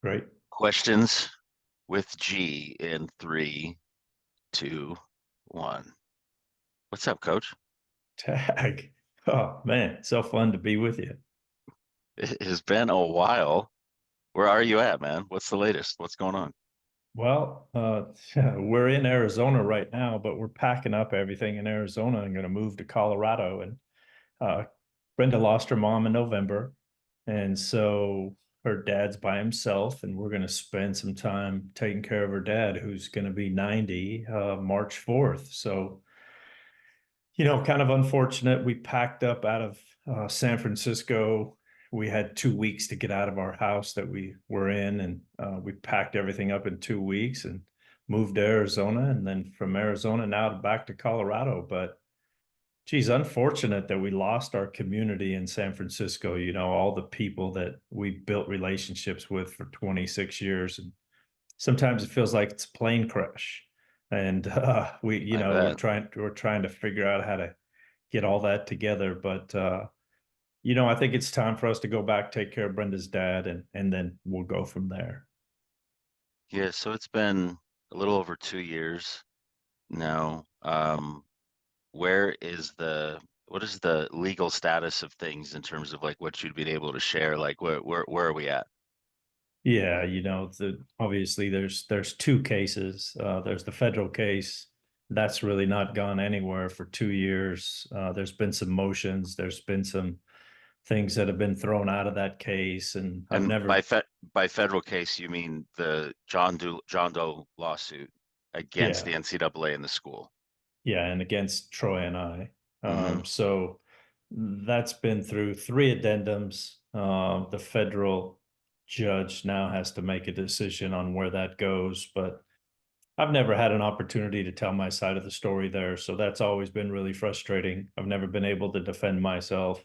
Great. Questions with G in three, two, one. What's up, Coach? Tag. Oh man, so fun to be with you. It has been a while. Where are you at, man? What's the latest? What's going on? Well, we're in Arizona right now, but we're packing up everything in Arizona and going to move to Colorado. And uh, Brenda lost her mom in November, and so her dad's by himself, and we're going to spend some time taking care of her dad, who's going to be 90 March 4th. So kind of unfortunate. We packed up out of San Francisco. We had 2 weeks to get out of our house that we were in, and we packed everything up in 2 weeks and moved to Arizona, and then from Arizona now back to Colorado. But geez, unfortunate that we lost our community in San Francisco. All the people that we built relationships with for 26 years, and sometimes it feels like it's a plane crash. And we, I we're bet. trying to figure out how to get all that together. But I think it's time for us to go back, take care of Brenda's dad, and then we'll go from there. Yeah, so it's been a little over 2 years now. What is the legal status of things in terms of like what you'd be able to share? Like where are we at? Yeah, obviously there's two cases. There's the federal case that's really not gone anywhere for 2 years. There's been some motions. There's been some things that have been thrown out of that case, and I've And never. by federal case, you mean the John Doe lawsuit against the Yeah, NCAA and the school. yeah, and against Troy and I. Hmm. So that's been through three addendums. The federal judge now has to make a decision on where that goes, but I've never had an opportunity to tell my side of the story there, so that's always been really frustrating. I've never been able to defend myself.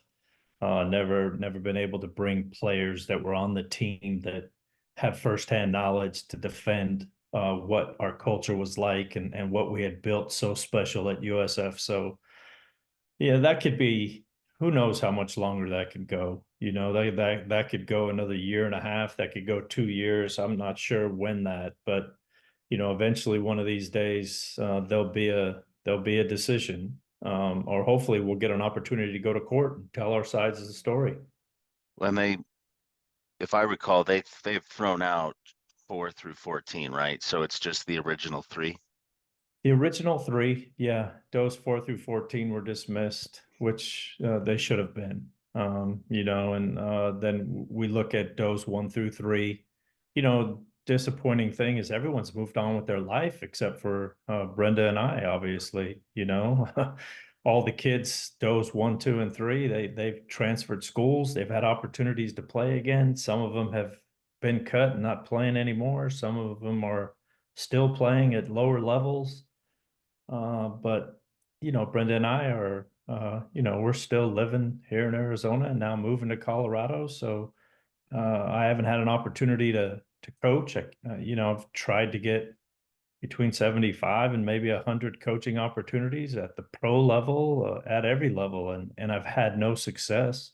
Never been able to bring players that were on the team that have firsthand knowledge to defend what our culture was like and what we had built so special at USF. So yeah, that could be, who knows how much longer that could go. That could go another year and a half. That could go 2 years. I'm not sure when that, but eventually one of these days there'll be a decision, or hopefully we'll get an opportunity to go to court and tell our sides of the story. When if I recall, they've thrown out 4 through 14, right? So it's just the original three. The original three, yeah, those 4 through 14 were dismissed, which they should have been. And then we look at those 1 through 3. Disappointing thing is everyone's moved on with their life except for Brenda and I, obviously. All the kids, those 1, 2, and 3, they've transferred schools, they've had opportunities to play again. Some of them have been cut and not playing anymore. Some of them are still playing at lower levels. But Brenda and I are, we're still living here in Arizona and now moving to Colorado. So I haven't had an opportunity to coach. I've tried to get between 75 and maybe 100 coaching opportunities at the pro level, at every level, and I've had no success.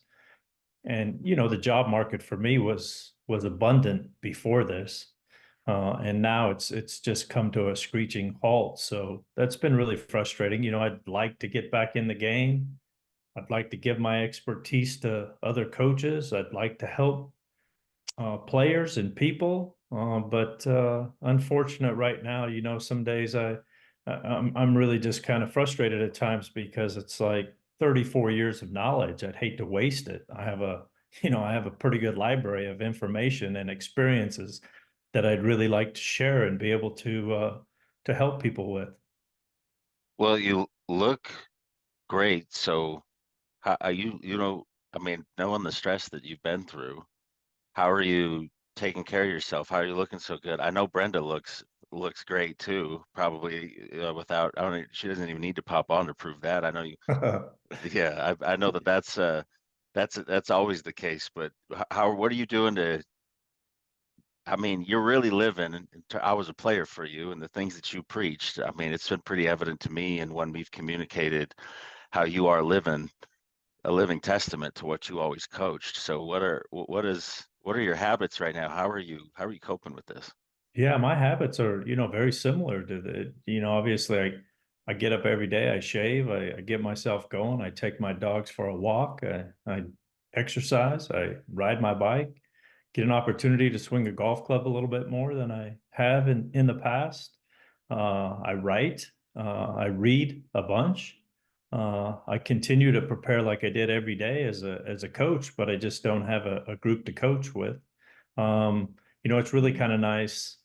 And the job market for me was abundant before this. And now it's just come to a screeching halt. So that's been really frustrating. I'd like to get back in the game. I'd like to give my expertise to other coaches. I'd like to help players and people. But unfortunate right now, some days I'm really just kind of frustrated at times because it's like 34 years of knowledge. I'd hate to waste it. I have a pretty good library of information and experiences that I'd really like to share and be able to help people with. Well, you look great. So how are I mean, knowing the stress that you've been through, how are you taking care of yourself? How are you looking so good? I know Brenda looks great too. Probably without, I don't know, she doesn't even need to pop on to prove that. I know you. Yeah, I know that that's always the case. But what are you doing to? I mean, you're really living. I was a player for you, and the things that you preached. I mean, it's been pretty evident to me, and when we've communicated how you are living, a living testament to what you always coached. So what are your habits right now? How are you coping with this? Yeah, my habits are, very similar to obviously I get up every day, I shave, I get myself going, I take my dogs for a walk, I exercise, I ride my bike, get an opportunity to swing a golf club a little bit more than I have in the past. I write, I read a bunch. I continue to prepare like I did every day as a coach, but I just don't have a group to coach with. It's really kind of nice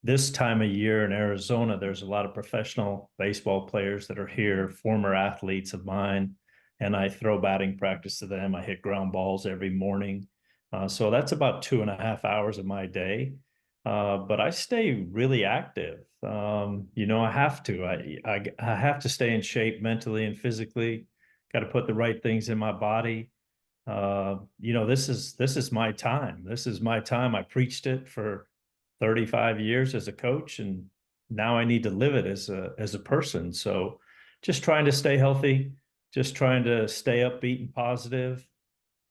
this time of year in Arizona. There's a lot of professional baseball players that are here, former athletes of mine, and I throw batting practice to them. I hit ground balls every morning. So that's about 2.5 hours of my day. But I stay really active. I have to. I have to stay in shape mentally and physically. Got to put the right things in my body. This is my time. This is my time. I preached it for 35 years as a coach, and now I need to live it as a person. So just trying to stay healthy, just trying to stay upbeat and positive.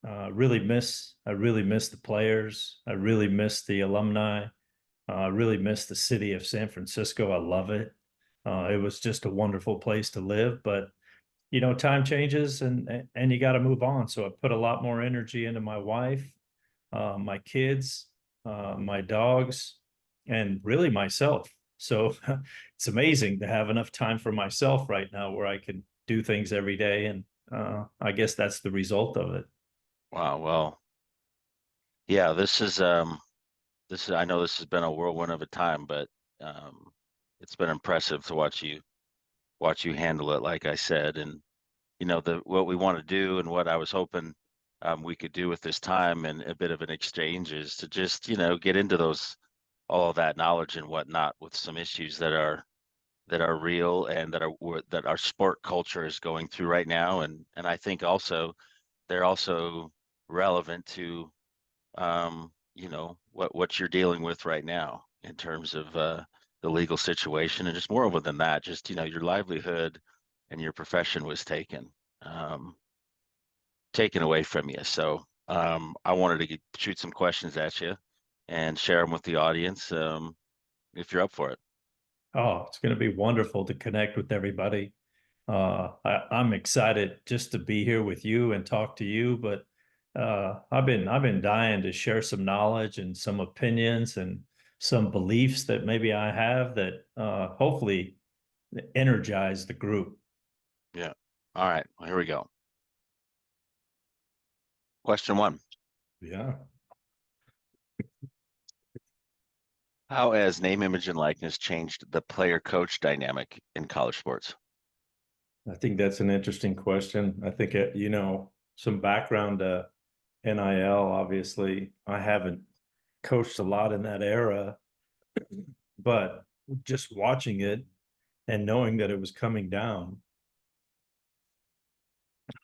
I really miss the players. I really miss the alumni. I really miss the city of San Francisco. I love it. It was just a wonderful place to live, but time changes and you got to move on. So I put a lot more energy into my wife, my kids, my dogs, and really myself. So it's amazing to have enough time for myself right now where I can do things every day. And I guess that's the result of it. Wow, well, yeah, this is I know this has been a whirlwind of a time, but um it's been impressive to watch you handle it, like I said. And the what we want to do and what I was hoping we could do with this time and a bit of an exchange is to just, get into those all of that knowledge and whatnot with some issues that are real and that our sport culture is going through right now. And I think also they're also relevant to what you're dealing with right now in terms of the legal situation. And just moreover than that, just your livelihood and your profession was um, taken away from you. So I wanted to shoot some questions at you and share them with the audience, if you're up for it. Oh, it's going to be wonderful to connect with everybody. I'm excited just to be here with you and talk to you, but I've been dying to share some knowledge and some opinions and some beliefs that maybe I have that hopefully energize the group. Yeah. All right. Well, here we go. Question one. Yeah, How has name, image, and likeness changed the player-coach dynamic in college sports? I think that's an interesting question. I think some background NIL. Obviously, I haven't coached a lot in that era, but just watching it and knowing that it was coming down,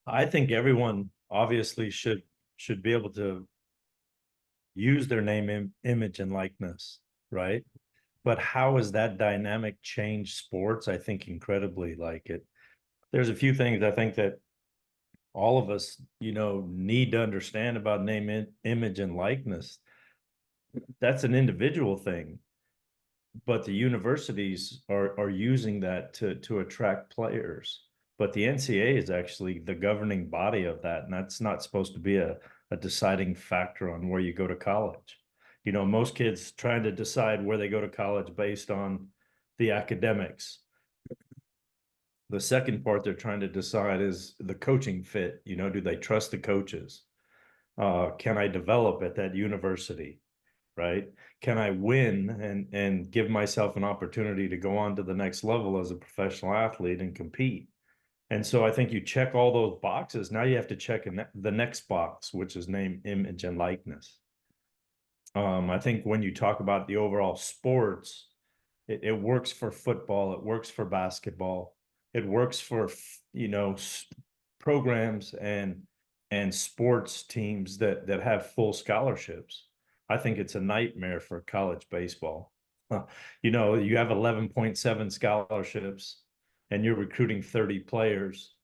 I think everyone obviously should be able to use their name, image, and likeness, right? But how has that dynamic changed sports? I think incredibly. Like it, there's a few things I think that all of us, need to understand about name, image, and likeness. That's an individual thing, but the universities are using that to attract players. But the NCAA is actually the governing body of that, and that's not supposed to be a deciding factor on where you go to college. Most kids trying to decide where they go to college based on the academics. The second part they're trying to decide is the coaching fit. Do they trust the coaches? Can I develop at that university? Right? Can I win and give myself an opportunity to go on to the next level as a professional athlete and compete? And so I think you check all those boxes. Now you have to check the next box, which is name, image, and likeness. I think when you talk about the overall sports, it works for football, it works for basketball, it works for programs and sports teams that have full scholarships. I think it's a nightmare for college baseball. You have 11.7 scholarships and you're recruiting 30 players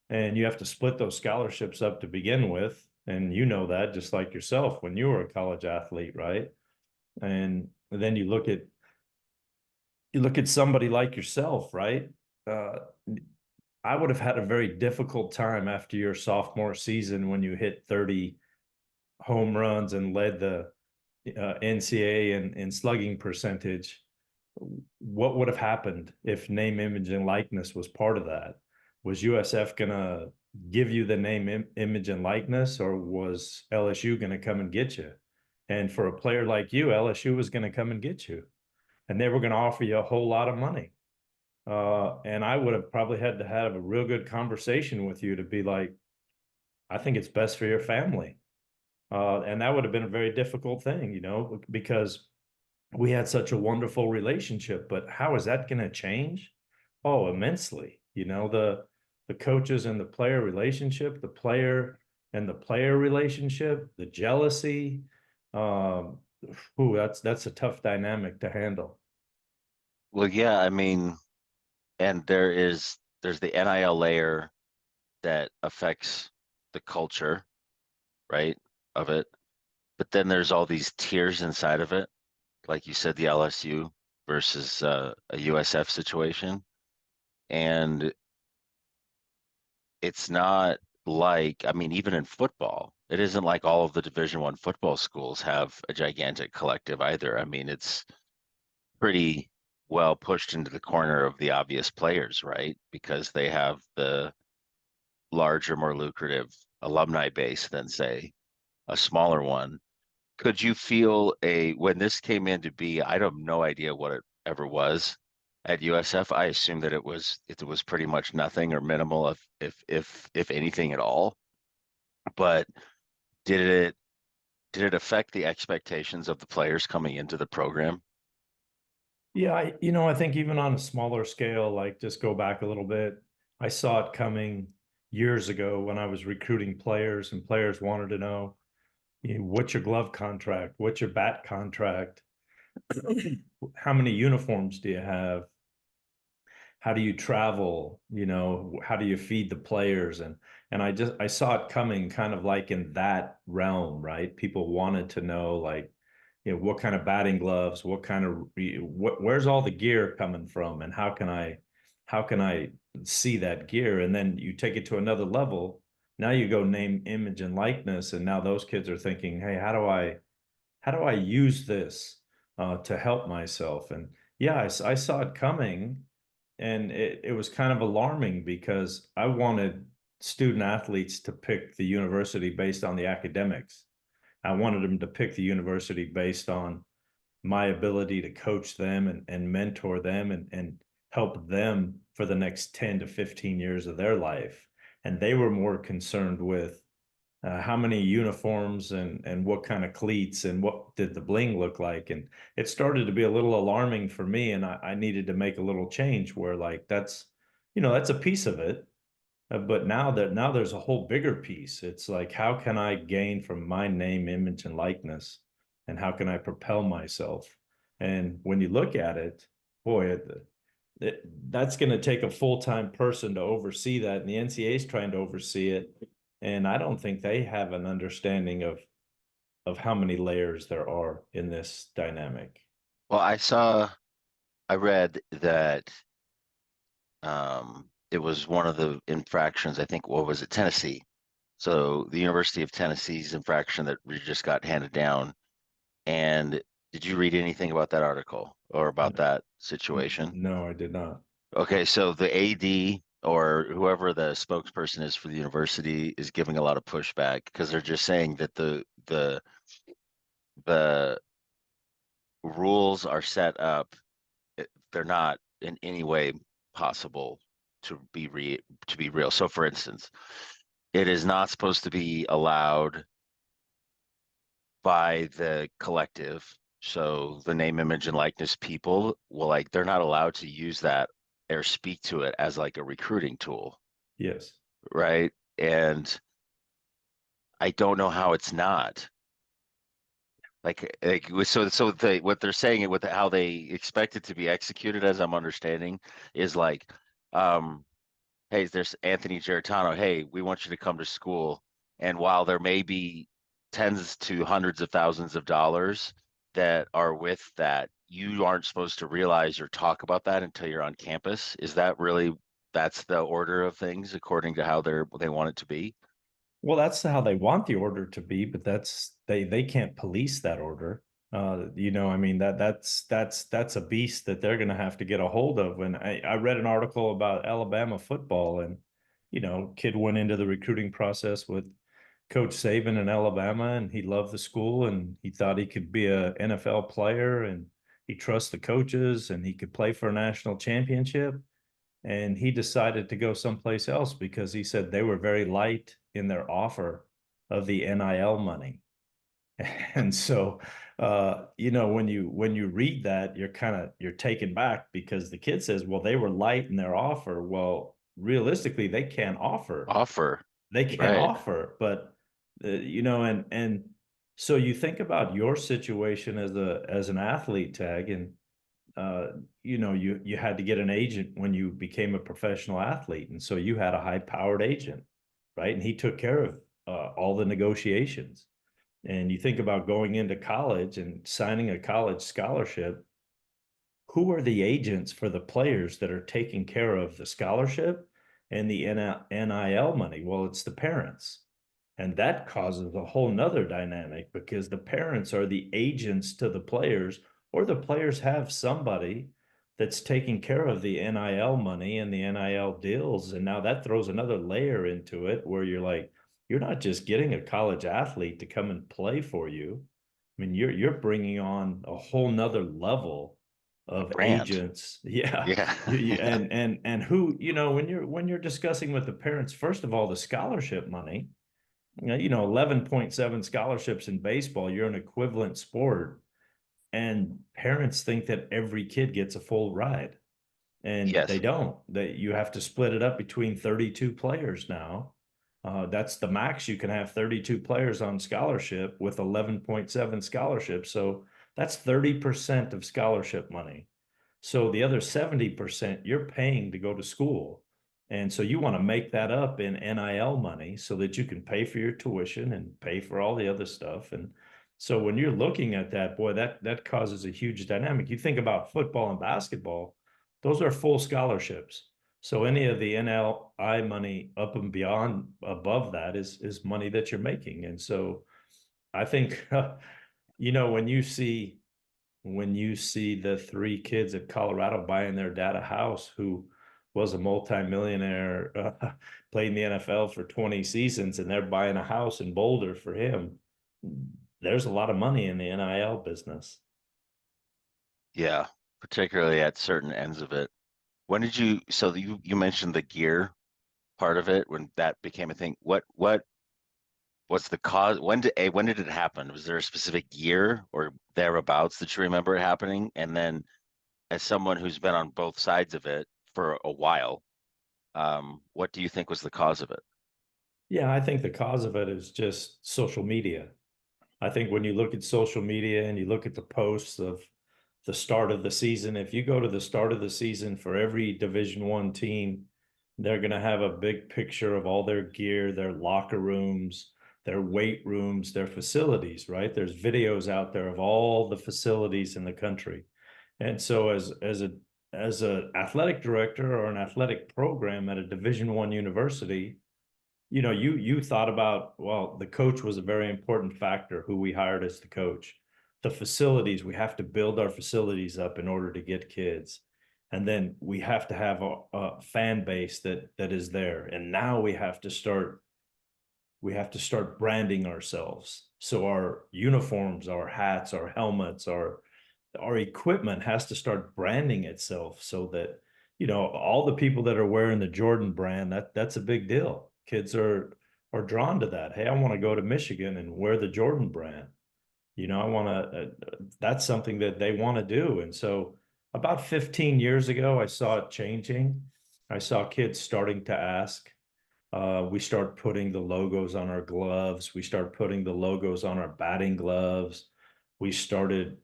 and you have to split those scholarships up to begin with. And you know that just like yourself when you were a college athlete, right? And then you look at somebody like yourself, right? Uh, I would have had a very difficult time after your sophomore season when you hit 30 home runs and led the NCAA in slugging percentage. What would have happened if name, image, and likeness was part of that? Was USF going to give you the name, image, and likeness, or was LSU going to come and get you? And for a player like you, LSU was going to come and get you, and they were going to offer you a whole lot of money. And I would have probably had to have a real good conversation with you to be like, I think it's best for your family. And that would have been a very difficult thing, because we had such a wonderful relationship. But how is that going to change? Oh, immensely. The coaches and the player relationship, the player and the player relationship, the jealousy. Um, that's a tough dynamic to handle. Well, yeah, I mean, and there's the NIL layer that affects the culture, right, of it. But then there's all these tiers inside of it, like you said, the LSU versus a USF situation. And it's not like, I mean, even in football, it isn't like all of the Division I football schools have a gigantic collective either. I mean, it's pretty well pushed into the corner of the obvious players, right? Because they have the larger, more lucrative alumni base than, say, a smaller one. Could you feel when this came in to be, I have no idea what it ever was at USF. I assume that it was pretty much nothing or minimal, if anything at all. But did it did it affect the expectations of the players coming into the program? Yeah, I think even on a smaller scale, like just go back a little bit, I saw it coming years ago when I was recruiting players, and players wanted to know, what's your glove contract? What's your bat contract? How many uniforms do you have? How do you travel? How do you feed the players? And I saw it coming kind of like in that realm, right? People wanted to know, like, what kind of batting gloves, where's all the gear coming from, and how can I see that gear? And then you take it to another level. Now you go name, image, and likeness, and now those kids are thinking, hey, how do I use this to help myself? And yeah, I saw it coming, and it was kind of alarming because I wanted student athletes to pick the university based on the academics. I wanted them to pick the university based on my ability to coach them and mentor them and help them for the next 10 to 15 years of their life. And they were more concerned with how many uniforms and what kind of cleats and what did the bling look like. And it started to be a little alarming for me, and I needed to make a little change where, like, that's a piece of it. But now there's a whole bigger piece. It's like, how can I gain from my name, image, and likeness, and how can I propel myself? And when you look at it, boy, that's going to take a full-time person to oversee that, and the NCAA is trying to oversee it. And I don't think they have an understanding of how many layers there are in this dynamic. Well, I read that it was one of the infractions, I think, what was it, Tennessee? So the University of Tennessee's infraction that we just got handed down. And did you read anything about that article or about that situation? No, I did not. Okay, so the AD or whoever the spokesperson is for the university is giving a lot of pushback because they're just saying that the rules are set up, they're not in any way possible to be real. So for instance, it is not supposed to be allowed by the collective. So the name, image, and likeness people will, like, they're not allowed to use that or speak to it as like a recruiting tool, Yes. right? And I don't know how it's not. So what they're saying and how they expect it to be executed, as I'm understanding, is like, hey, there's Anthony Giarratano. Hey, we want you to come to school. And while there may be tens to hundreds of thousands of dollars that are with that, you aren't supposed to realize or talk about that until you're on campus. Is that really, that's the order of things according to how they want it to be? Well, that's how they want the order to be, but they can't police that order. I mean that's a beast that they're going to have to get a hold of. And I read an article about Alabama football, and kid went into the recruiting process with Coach Saban in Alabama, and he loved the school, and he thought he could be a NFL player, and he trusts the coaches, and he could play for a national championship. And he decided to go someplace else because he said they were very light in their offer of the NIL money. And so, when you read that, you're taken back because the kid says, well, they were light in their offer. Well, realistically, Offer, they can't right? offer, but and so you think about your situation as an athlete, Tag, and you had to get an agent when you became a professional athlete, and so you had a high-powered agent, right? And he took care of all the negotiations. And you think about going into college and signing a college scholarship. Who are the agents for the players that are taking care of the scholarship and the NIL money? Well, it's the parents. And that causes a whole nother dynamic because the parents are the agents to the players, or the players have somebody that's taking care of the NIL money and the NIL deals. And now that throws another layer into it where you're like, you're not just getting a college athlete to come and play for you. I mean, you're bringing on a whole nother level A of brand. agents. Yeah. Yeah. And who, when you're discussing with the parents, first of all, the scholarship money, 11.7 scholarships in baseball, you're an equivalent sport. And parents think that every kid gets a full ride, and they Yes. don't. You have to split it up between 32 players now. That's the max. You can have 32 players on scholarship with 11.7 scholarships. So that's 30% of scholarship money. So the other 70% you're paying to go to school. And so you want to make that up in NIL money so that you can pay for your tuition and pay for all the other stuff. And so when you're looking at that, boy, that causes a huge dynamic. You think about football and basketball, those are full scholarships. So any of the NLI money up and beyond above that is money that you're making. And so I think when you see the three kids at Colorado buying their dad a house who was a multimillionaire, played in the NFL for 20 seasons, and they're buying a house in Boulder for him. There's a lot of money in the NIL business. Yeah. Particularly at certain ends of it. So you mentioned the gear part of it when that became a thing. What's the cause? When did it happen? Was there a specific year or thereabouts that you remember it happening? And then as someone who's been on both sides of it for a while, what do you think was the cause of it? Yeah, I think the cause of it is just social media. I think when you look at social media and you look at the posts of the start of the season, if you go to the start of the season for every Division I team, they're going to have a big picture of all their gear, their locker rooms, their weight rooms, their facilities, right? There's videos out there of all the facilities in the country. And so as a athletic director or an athletic program at a Division I university, you thought about, well, the coach was a very important factor who we hired as the coach. The facilities, we have to build our facilities up in order to get kids. And then we have to have a fan base that is there. And now we have to start branding ourselves. So our uniforms, our hats, our helmets, our equipment has to start branding itself so that all the people that are wearing the Jordan brand, that's a big deal. Kids are drawn to that. Hey, I want to go to Michigan and wear the Jordan brand. I want to, that's something that they want to do. And so about 15 years ago, I saw it changing. I saw kids starting to ask. We start putting the logos on our gloves. We start putting the logos on our batting gloves. We started,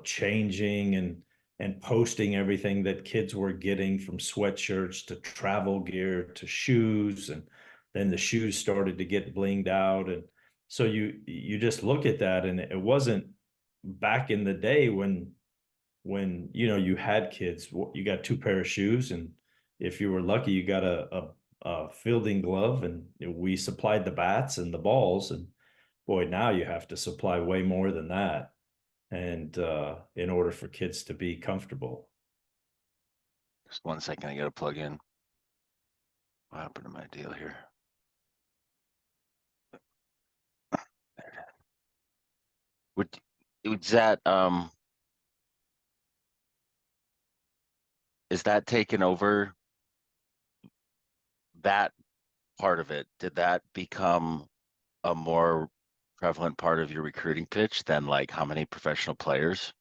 changing and posting everything that kids were getting, from sweatshirts to travel gear to shoes. And then the shoes started to get blinged out. And so you just look at that, and it wasn't back in the day when you had kids, you got two pair of shoes, and if you were lucky, you got a fielding glove, and we supplied the bats and the balls. And boy, now you have to supply way more than that, and in order for kids to be comfortable. Just 1 second, I gotta plug in. What happened to my deal here? Would that is that taken over that part of it? Did that become a more prevalent part of your recruiting pitch than like how many professional players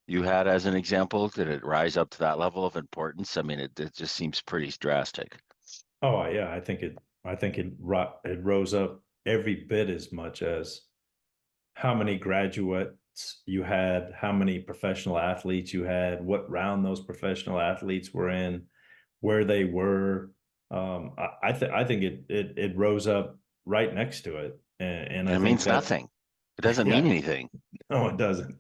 you had as an example? Did it rise up to that level of importance? I mean, it just seems pretty drastic. Oh yeah, I think it rose up every bit as much as how many graduates you had, how many professional athletes you had, what round those professional athletes were in, where they were. I think it rose up right next to it, and And I it think means that nothing. It doesn't mean yeah, anything. no, it doesn't.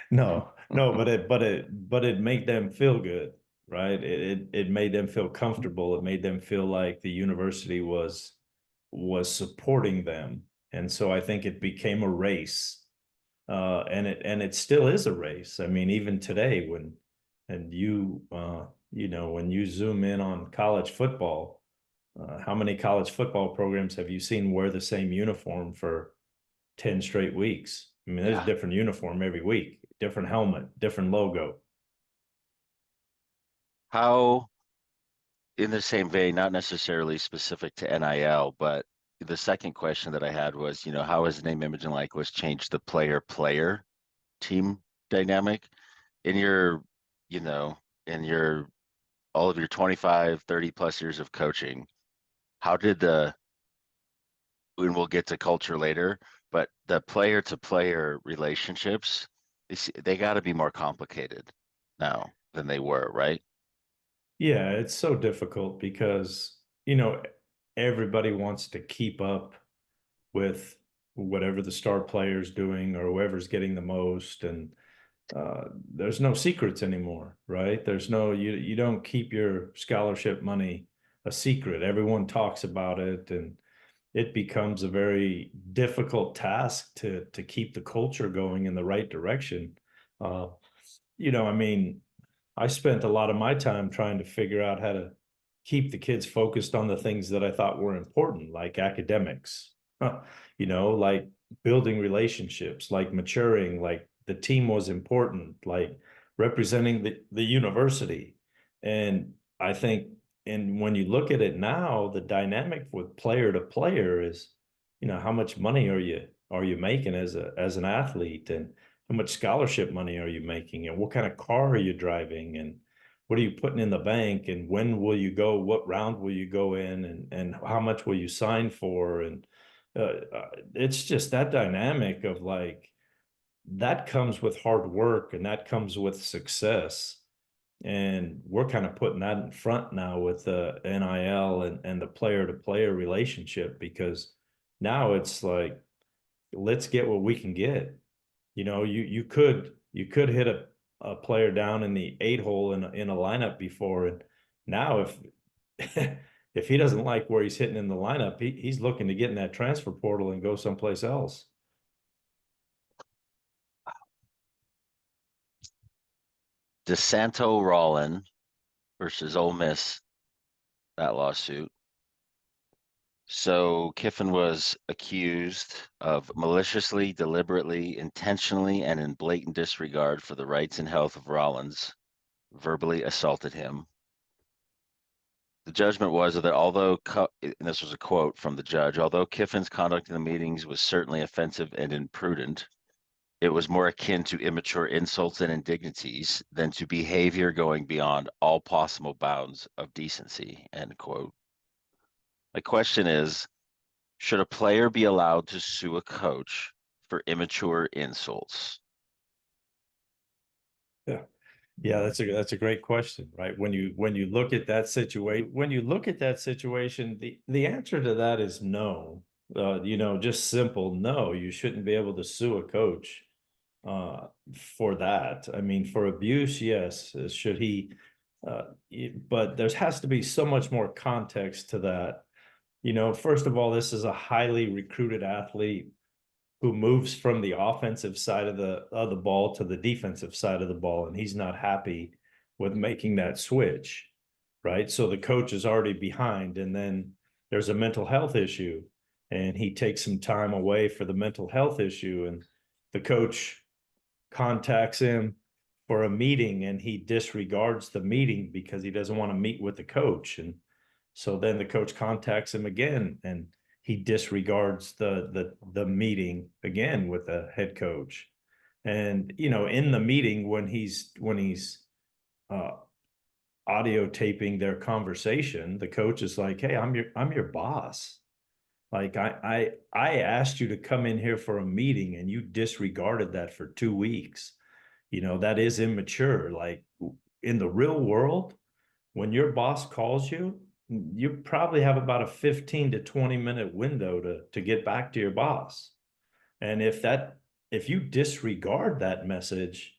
No, but it made them feel good, right? It made them feel comfortable. It made them feel like the university was supporting them, and so I think it became a race, and it still is a race. I mean, even today, and when you zoom in on college football, how many college football programs have you seen wear the same uniform for 10 straight weeks? I mean, there's a Yeah. different uniform every week, different helmet, different logo. How, in the same vein, not necessarily specific to NIL, but the second question that I had was, how has name, image, and likeness changed the player-player team dynamic in your, you know, in your all of your 25, 30 plus years of coaching? How did and we'll get to culture later, but the player to player relationships, they got to be more complicated now than they were, right? Yeah, it's so difficult because, everybody wants to keep up with whatever the star player's doing or whoever's getting the most. And there's no secrets anymore, right? You don't keep your scholarship money a secret. Everyone talks about it, and it becomes a very difficult task to keep the culture going in the right direction. Uh, I mean, I spent a lot of my time trying to figure out how to keep the kids focused on the things that I thought were important, like academics, like building relationships, like maturing, like the team was important, like representing the university. And I think, and when you look at it now, the dynamic with player to player is, how much money are you making as an athlete, and how much scholarship money are you making, and what kind of car are you driving, and what are you putting in the bank, and when will you go, what round will you go in, and how much will you sign for? And it's just that dynamic of like, that comes with hard work, and that comes with success. And we're kind of putting that in front now with the NIL and the player to player relationship, because now it's like, let's get what we can get. You could hit a player down in the 8 hole in a lineup before, and now if if he doesn't like where he's hitting in the lineup, he's looking to get in that transfer portal and go someplace else. DeSanto Rollin versus Ole Miss, that lawsuit. So Kiffin was accused of maliciously, deliberately, intentionally, and in blatant disregard for the rights and health of Rollins, verbally assaulted him. The judgment was that and this was a quote from the judge, although Kiffin's conduct in the meetings was certainly offensive and imprudent, it was more akin to immature insults and indignities than to behavior going beyond all possible bounds of decency, end quote. My question is, should a player be allowed to sue a coach for immature insults? Yeah. Yeah, that's a great question, right? When you look at that situation, the answer to that is no. Just simple no. You shouldn't be able to sue a coach for that. I mean, for abuse, yes. Should he? But there has to be so much more context to that. First of all, this is a highly recruited athlete who moves from the offensive side of the ball to the defensive side of the ball, and he's not happy with making that switch, right? So the coach is already behind, and then there's a mental health issue, and he takes some time away for the mental health issue, and the coach contacts him for a meeting, and he disregards the meeting because he doesn't want to meet with the coach. And so then the coach contacts him again, and he disregards the meeting again with the head coach. And in the meeting, when he's uh, audio taping their conversation, the coach is like, "Hey, I'm your boss. Like I asked you to come in here for a meeting, and you disregarded that for 2 weeks. That is immature. Like in the real world, when your boss calls you, you probably have about a 15 to 20-minute window to get back to your boss. And if you disregard that message,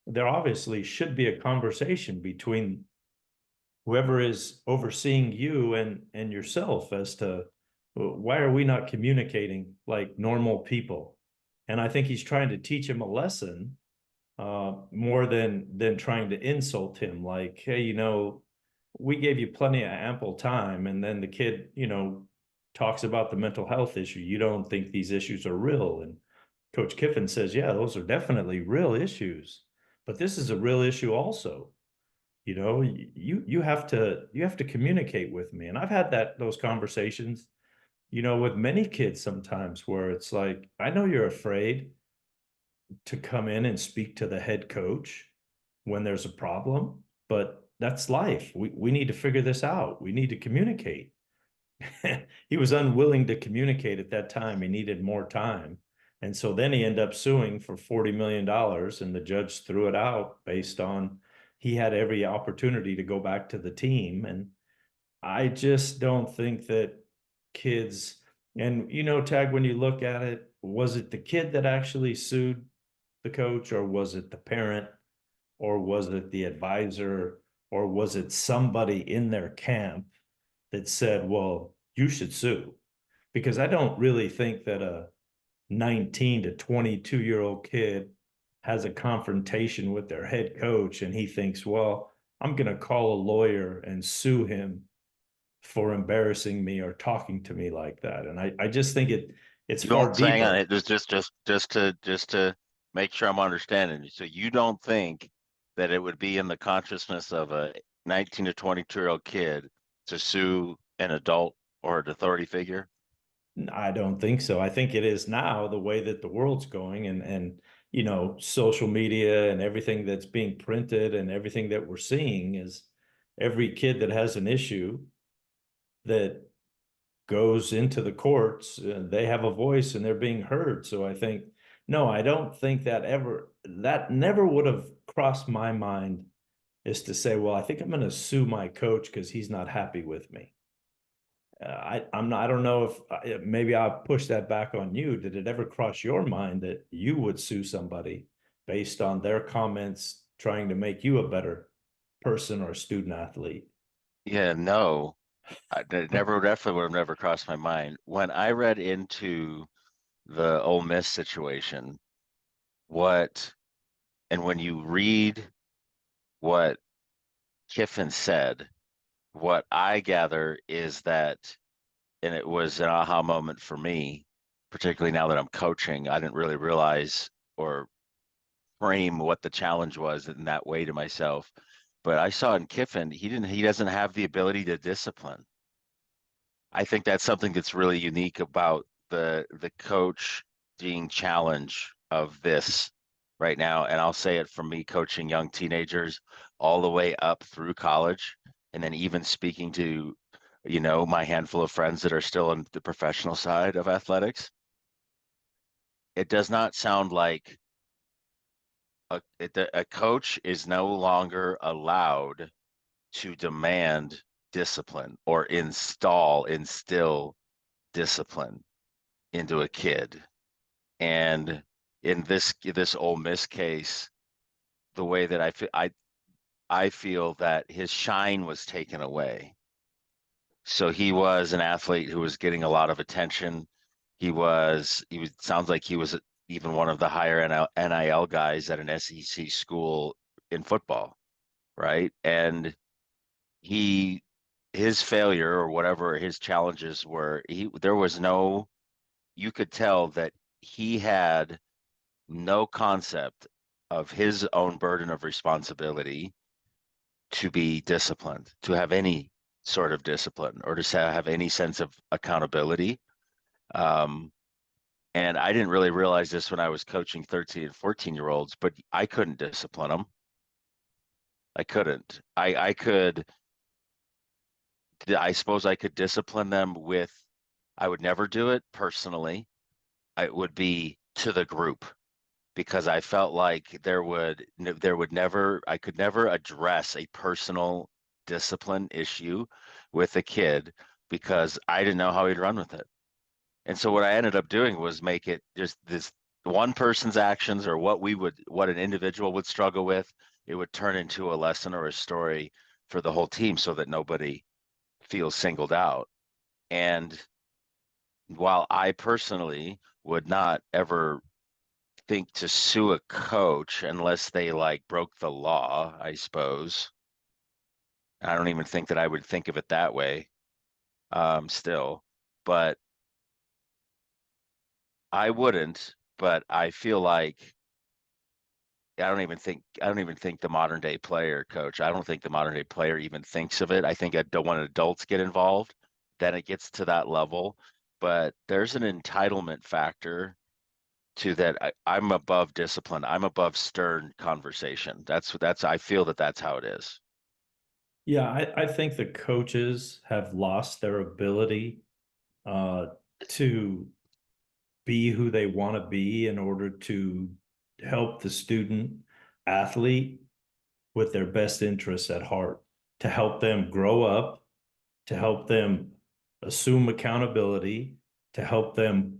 there obviously should be a conversation between whoever is overseeing you and yourself as to why are we not communicating like normal people. And I think he's trying to teach him a lesson more than trying to insult him. Like, hey, we gave you plenty of ample time, and then the kid, talks about the mental health issue. You don't think these issues are real? And Coach Kiffin says, yeah, those are definitely real issues, but this is a real issue also. You have to communicate with me. And I've had those conversations, with many kids sometimes, where it's like, I know you're afraid to come in and speak to the head coach when there's a problem, but that's life. We need to figure this out. We need to communicate. He was unwilling to communicate at that time. He needed more time. And so then he ended up suing for $40 million, and the judge threw it out based on he had every opportunity to go back to the team. And I just don't think that kids, and Tag, when you look at it, was it the kid that actually sued the coach, or was it the parent, or was it the advisor, or was it somebody in their camp that said, well, you should sue? Because I don't really think that a 19 to 22-year-old kid has a confrontation with their head coach and he thinks, well, I'm going to call a lawyer and sue him for embarrassing me or talking to me like that. And I just think it's You far don't hang on deeper. it. Just to make sure I'm understanding you. So you don't think that it would be in the consciousness of a 19 to 22-year-old kid to sue an adult or an authority figure? I don't think so. I think it is now the way that the world's going, and social media and everything that's being printed and everything that we're seeing is every kid that has an issue that goes into the courts, they have a voice and they're being heard. So I think, no, I don't think that never would have crossed my mind, is to say, well, I think I'm going to sue my coach because he's not happy with me. I'm not, I don't know if maybe I'll push that back on you. Did it ever cross your mind that you would sue somebody based on their comments trying to make you a better person or student athlete? Yeah, no. It never definitely would have never crossed my mind. When I read into the Ole Miss situation, what and when you read what Kiffin said, what I gather is that, and it was an aha moment for me, particularly now that I'm coaching, I didn't really realize or frame what the challenge was in that way to myself. But I saw in Kiffin, he doesn't have the ability to discipline. I think that's something that's really unique about the coaching challenge of this right now. And I'll say it from me coaching young teenagers all the way up through college, and then even speaking to, my handful of friends that are still on the professional side of athletics. It does not sound like a coach is no longer allowed to demand discipline or instill discipline into a kid. And in this Ole Miss case, the way that I feel that his shine was taken away. So he was an athlete who was getting a lot of attention. Sounds like he was even one of the higher NIL guys at an SEC school in football, right? And he, his failure or whatever his challenges were, there was no, you could tell that he had no concept of his own burden of responsibility to be disciplined, to have any sort of discipline or to have any sense of accountability. Um, and I didn't really realize this when I was coaching 13 and 14-year-olds, but I couldn't discipline them. I couldn't. I suppose I could discipline them with, I would never do it personally. It would be to the group because I felt like I could never address a personal discipline issue with a kid because I didn't know how he'd run with it. And so what I ended up doing was make it just this one person's actions or what an individual would struggle with, it would turn into a lesson or a story for the whole team so that nobody feels singled out. And while I personally would not ever think to sue a coach unless they like broke the law, I suppose. I don't even think that I would think of it that way, still, but I wouldn't. But I feel like I don't even think the modern day player coach. I don't think the modern day player even thinks of it. I think when adults get involved, then it gets to that level. But there's an entitlement factor to that. I'm above discipline. I'm above stern conversation. I feel that that's how it is. Yeah, I think the coaches have lost their ability uh, to be who they want to be in order to help the student athlete with their best interests at heart, to help them grow up, to help them assume accountability, to help them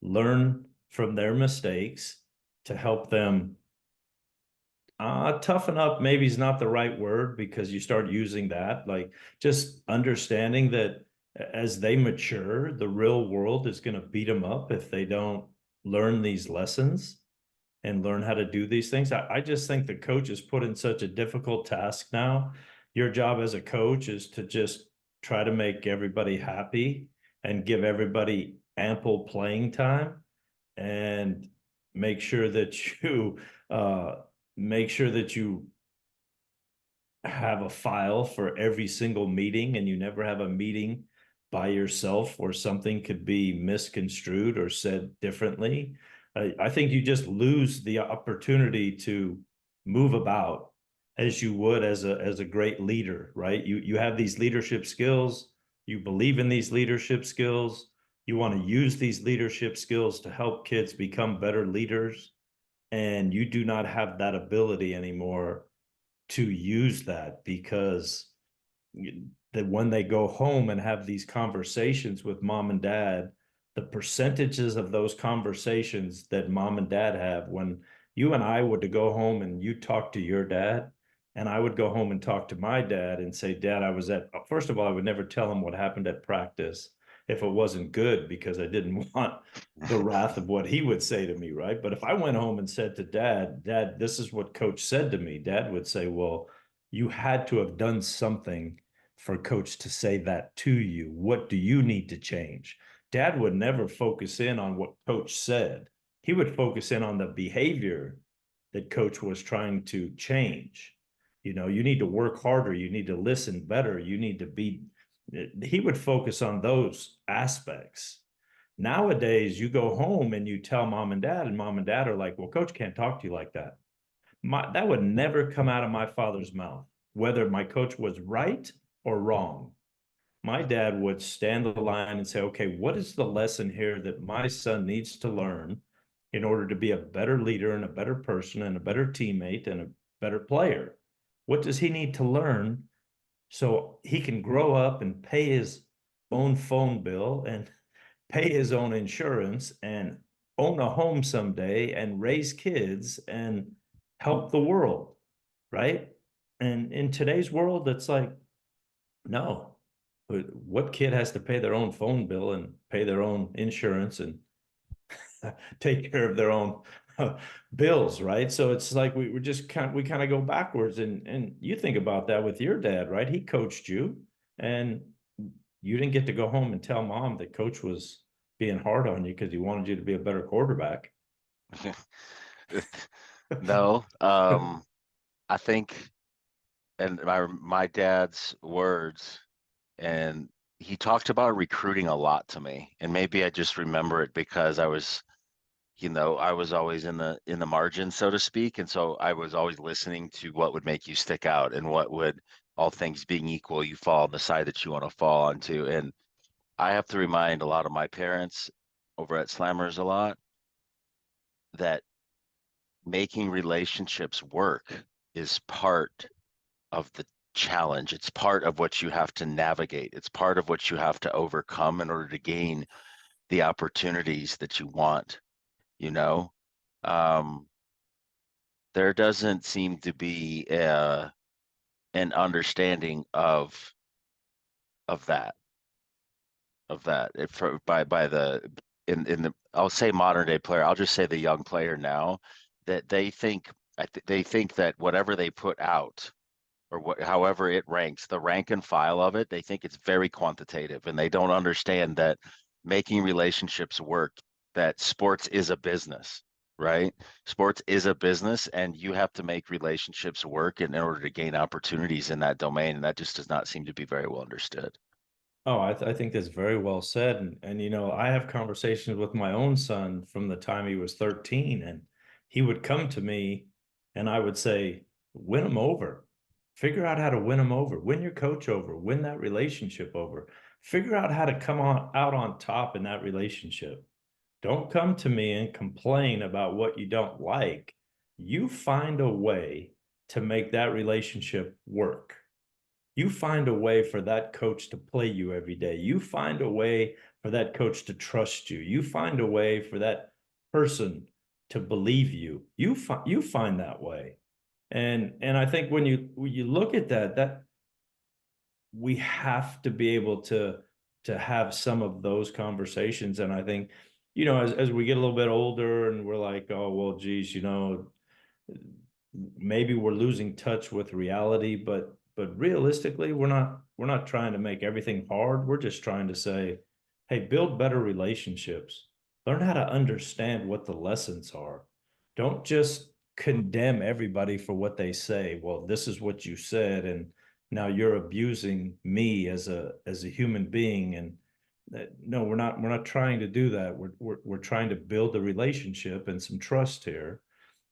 learn from their mistakes, to help them toughen up maybe is not the right word because you start using that. Like just understanding that as they mature, the real world is going to beat them up if they don't learn these lessons and learn how to do these things. I just think the coach is put in such a difficult task now. Your job as a coach is to just try to make everybody happy and give everybody ample playing time and make sure that you uh, make sure that you have a file for every single meeting and you never have a meeting by yourself where something could be misconstrued or said differently. I think you just lose the opportunity to move about as you would as a great leader, right? You have these leadership skills, you believe in these leadership skills, you want to use these leadership skills to help kids become better leaders, and you do not have that ability anymore to use that because that when they go home and have these conversations with mom and dad, the percentages of those conversations that mom and dad have, when you and I would to go home and you talk to your dad, and I would go home and talk to my dad and say, Dad, I was at, first of all, I would never tell him what happened at practice if it wasn't good because I didn't want the wrath of what he would say to me, right? But if I went home and said to Dad, Dad, this is what coach said to me, Dad would say, well, you had to have done something for coach to say that to you. What do you need to change? Dad would never focus in on what coach said. He would focus in on the behavior that coach was trying to change. You know, you need to work harder. You need to listen better. You need to be, he would focus on those aspects. Nowadays, you go home and you tell mom and dad are like, well, coach can't talk to you like that. That would never come out of my father's mouth, whether my coach was right or wrong. My dad would stand the line and say, okay, what is the lesson here that my son needs to learn in order to be a better leader and a better person and a better teammate and a better player? What does he need to learn so he can grow up and pay his own phone bill and pay his own insurance and own a home someday and raise kids and help the world, right? And in today's world, it's like, no. What kid has to pay their own phone bill and pay their own insurance and take care of their own bills, right? So it's like we just kind of go backwards. And you think about that with your dad, right? He coached you, and you didn't get to go home and tell mom that coach was being hard on you because he wanted you to be a better quarterback. No, I think, and my dad's words, and he talked about recruiting a lot to me, and maybe I just remember it because I was always in the margin, so to speak, and so I was always listening to what would make you stick out and what would, all things being equal, you fall on the side that you want to fall onto. And I have to remind a lot of my parents over at Slammers a lot that making relationships work is part of the challenge. It's part of what you have to navigate. It's part of what you have to overcome in order to gain the opportunities that you want, you know? Um, there doesn't seem to be an understanding of that of that if, by the in the, I'll say modern day player, I'll just say the young player now, that they think, they think that whatever they put out, or however it ranks, the rank and file of it, they think it's very quantitative, and they don't understand that making relationships work, that sports is a business, right? Sports is a business, and you have to make relationships work in order to gain opportunities in that domain, and that just does not seem to be very well understood. Oh, I think that's very well said. And, I have conversations with my own son from the time he was 13, and he would come to me and I would say, win him over. Figure out how to win him over, win your coach over, win that relationship over. Figure out how to come on out on top in that relationship. Don't come to me and complain about what you don't like. You find a way to make that relationship work. You find a way for that coach to play you every day. You find a way for that coach to trust you. You find a way for that person to believe you. You find that way. And I think when you look at that we have to be able to have some of those conversations. And I think, as we get a little bit older and we're like, oh, well, geez, maybe we're losing touch with reality, but realistically, we're not trying to make everything hard. We're just trying to say, hey, build better relationships. Learn how to understand what the lessons are. Don't just condemn everybody for what they say. Well, this is what you said, and now you're abusing me as a human being. And no, we're not trying to do that. We're trying to build a relationship and some trust here.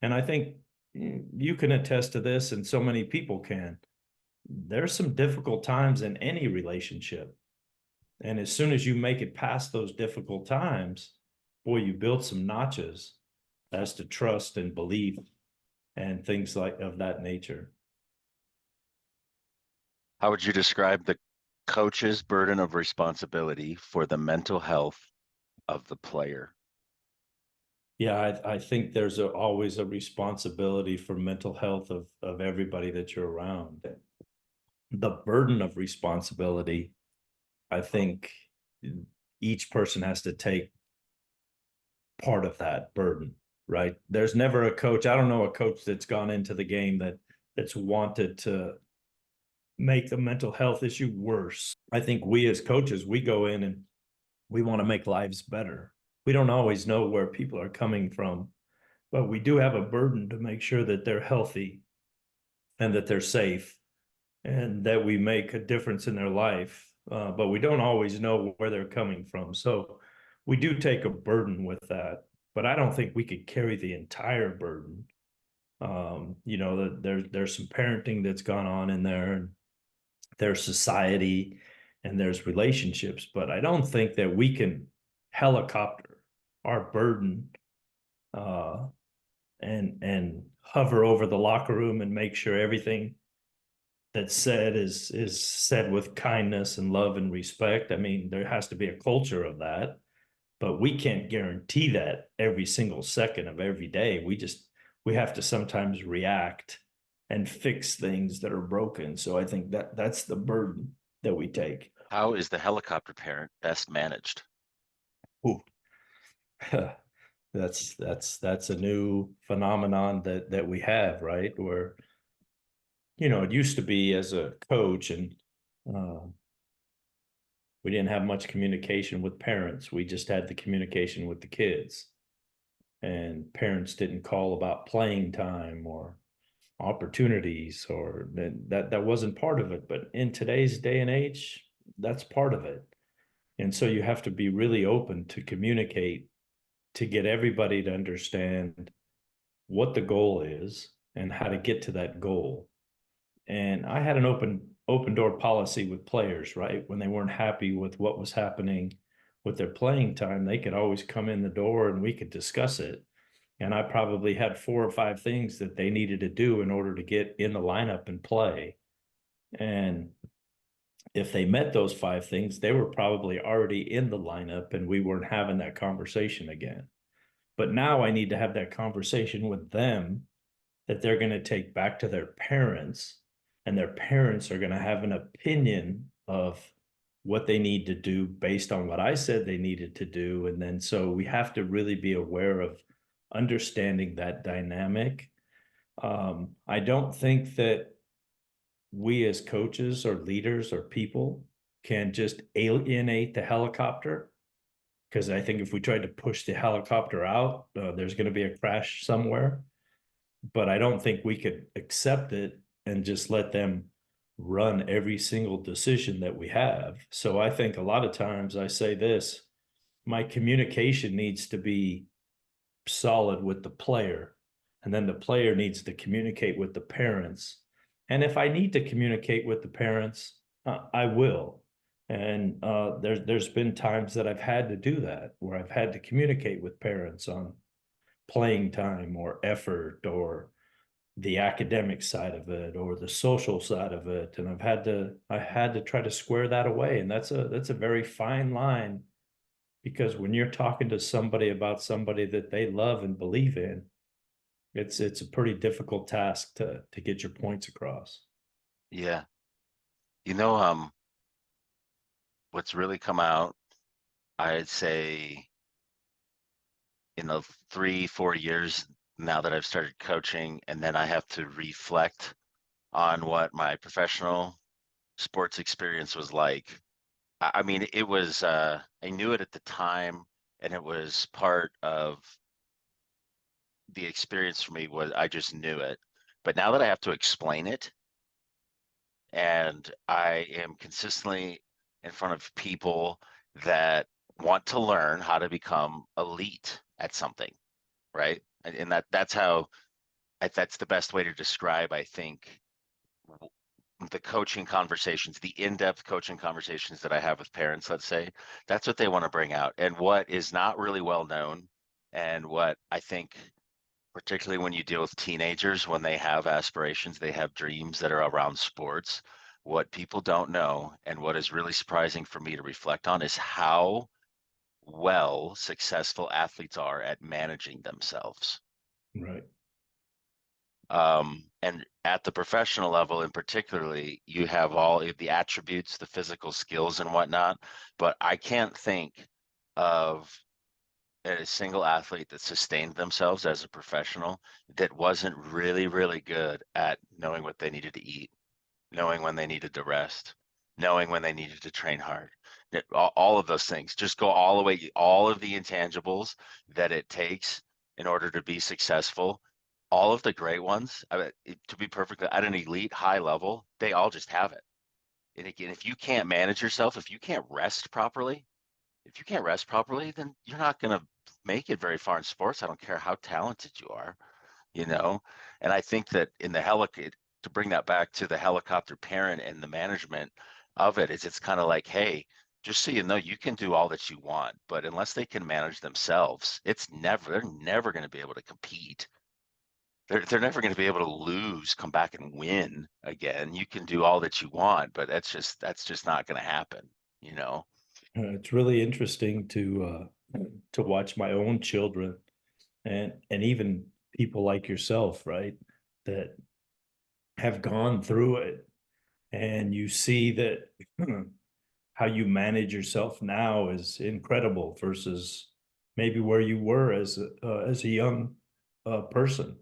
And I think you can attest to this, and so many people can. There's some difficult times in any relationship. And as soon as you make it past those difficult times, boy, you build some notches as to trust and belief and things like of that nature. How would you describe the coach's burden of responsibility for the mental health of the player? Yeah, I think there's always a responsibility for mental health of everybody that you're around. The burden of responsibility, I think each person has to take part of that burden, right? There's never a coach. I don't know a coach that's gone into the game that's wanted to make the mental health issue worse. I think we as coaches, we go in and we want to make lives better. We don't always know where people are coming from, but we do have a burden to make sure that they're healthy and that they're safe and that we make a difference in their life. But we don't always know where they're coming from. So we do take a burden with that, but I don't think we could carry the entire burden. There's some parenting that's gone on in there, and there's society and there's relationships, but I don't think that we can helicopter our burden uh, and hover over the locker room and make sure everything that's said is said with kindness and love and respect. I mean, there has to be a culture of that, but we can't guarantee that every single second of every day. We have to sometimes react and fix things that are broken. So I think that that's the burden that we take. How is the helicopter parent best managed? Ooh. That's a new phenomenon that we have, right? Where, it used to be as a coach, and uh, we didn't have much communication with parents. We just had the communication with the kids, and parents didn't call about playing time or opportunities, or that wasn't part of it. But in today's day and age, that's part of it. And so you have to be really open to communicate to get everybody to understand what the goal is and how to get to that goal. And I had an open door policy with players, right? When they weren't happy with what was happening with their playing time, they could always come in the door and we could discuss it. And I probably had 4 or 5 things that they needed to do in order to get in the lineup and play. And if they met those 5 things, they were probably already in the lineup and we weren't having that conversation again. But now I need to have that conversation with them that they're going to take back to their parents, and their parents are going to have an opinion of what they need to do based on what I said they needed to do. And then so we have to really be aware of understanding that dynamic. I don't think that we as coaches or leaders or people can just alienate the helicopter, because I think if we tried to push the helicopter out, there's going to be a crash somewhere. But I don't think we could accept it and just let them run every single decision that we have. So I think a lot of times I say this: my communication needs to be solid with the player, and then the player needs to communicate with the parents. And if I need to communicate with the parents, I will. And there's been times that I've had to do that, where I've had to communicate with parents on playing time or effort or the academic side of it or the social side of it. And I had to try to square that away. And that's a very fine line, because when you're talking to somebody about somebody that they love and believe in, it's a pretty difficult task to get your points across. Yeah. You know, what's really come out, I'd say in the 3, 4 years now that I've started coaching, and then I have to reflect on what my professional sports experience was like. I mean, it was, I knew it at the time, and it was part of the experience for me was I just knew it. But now that I have to explain it, and I am consistently in front of people that want to learn how to become elite at something, right? And that's how that's the best way to describe, I think, the coaching conversations, the in-depth coaching conversations that I have with parents, let's say, that's what they want to bring out. And what is not really well known, and what I think, particularly when you deal with teenagers, when they have aspirations, they have dreams that are around sports. What people don't know, and what is really surprising for me to reflect on, is how well successful athletes are at managing themselves. Right. And at the professional level in particularly, you have all of the attributes, the physical skills and whatnot, but I can't think of a single athlete that sustained themselves as a professional that wasn't really, really good at knowing what they needed to eat, knowing when they needed to rest, knowing when they needed to train hard. All of those things, just go all the way, all of the intangibles that it takes in order to be successful. All of the great ones, to be perfectly at an elite high level, they all just have it. And again, if you can't manage yourself, if you can't rest properly, then you're not going to make it very far in sports. I don't care how talented you are, you know? And I think that in the to bring that back to the helicopter parent and the management of it, is it's kind of like, hey, just so you know, you can do all that you want, but unless they can manage themselves, they're never going to be able to compete. They're never going to be able to lose, come back and win again. You can do all that you want, but that's just not going to happen, you know? It's really interesting to watch my own children and even people like yourself, right? That have gone through it, and you see that how you manage yourself now is incredible versus maybe where you were as a young person.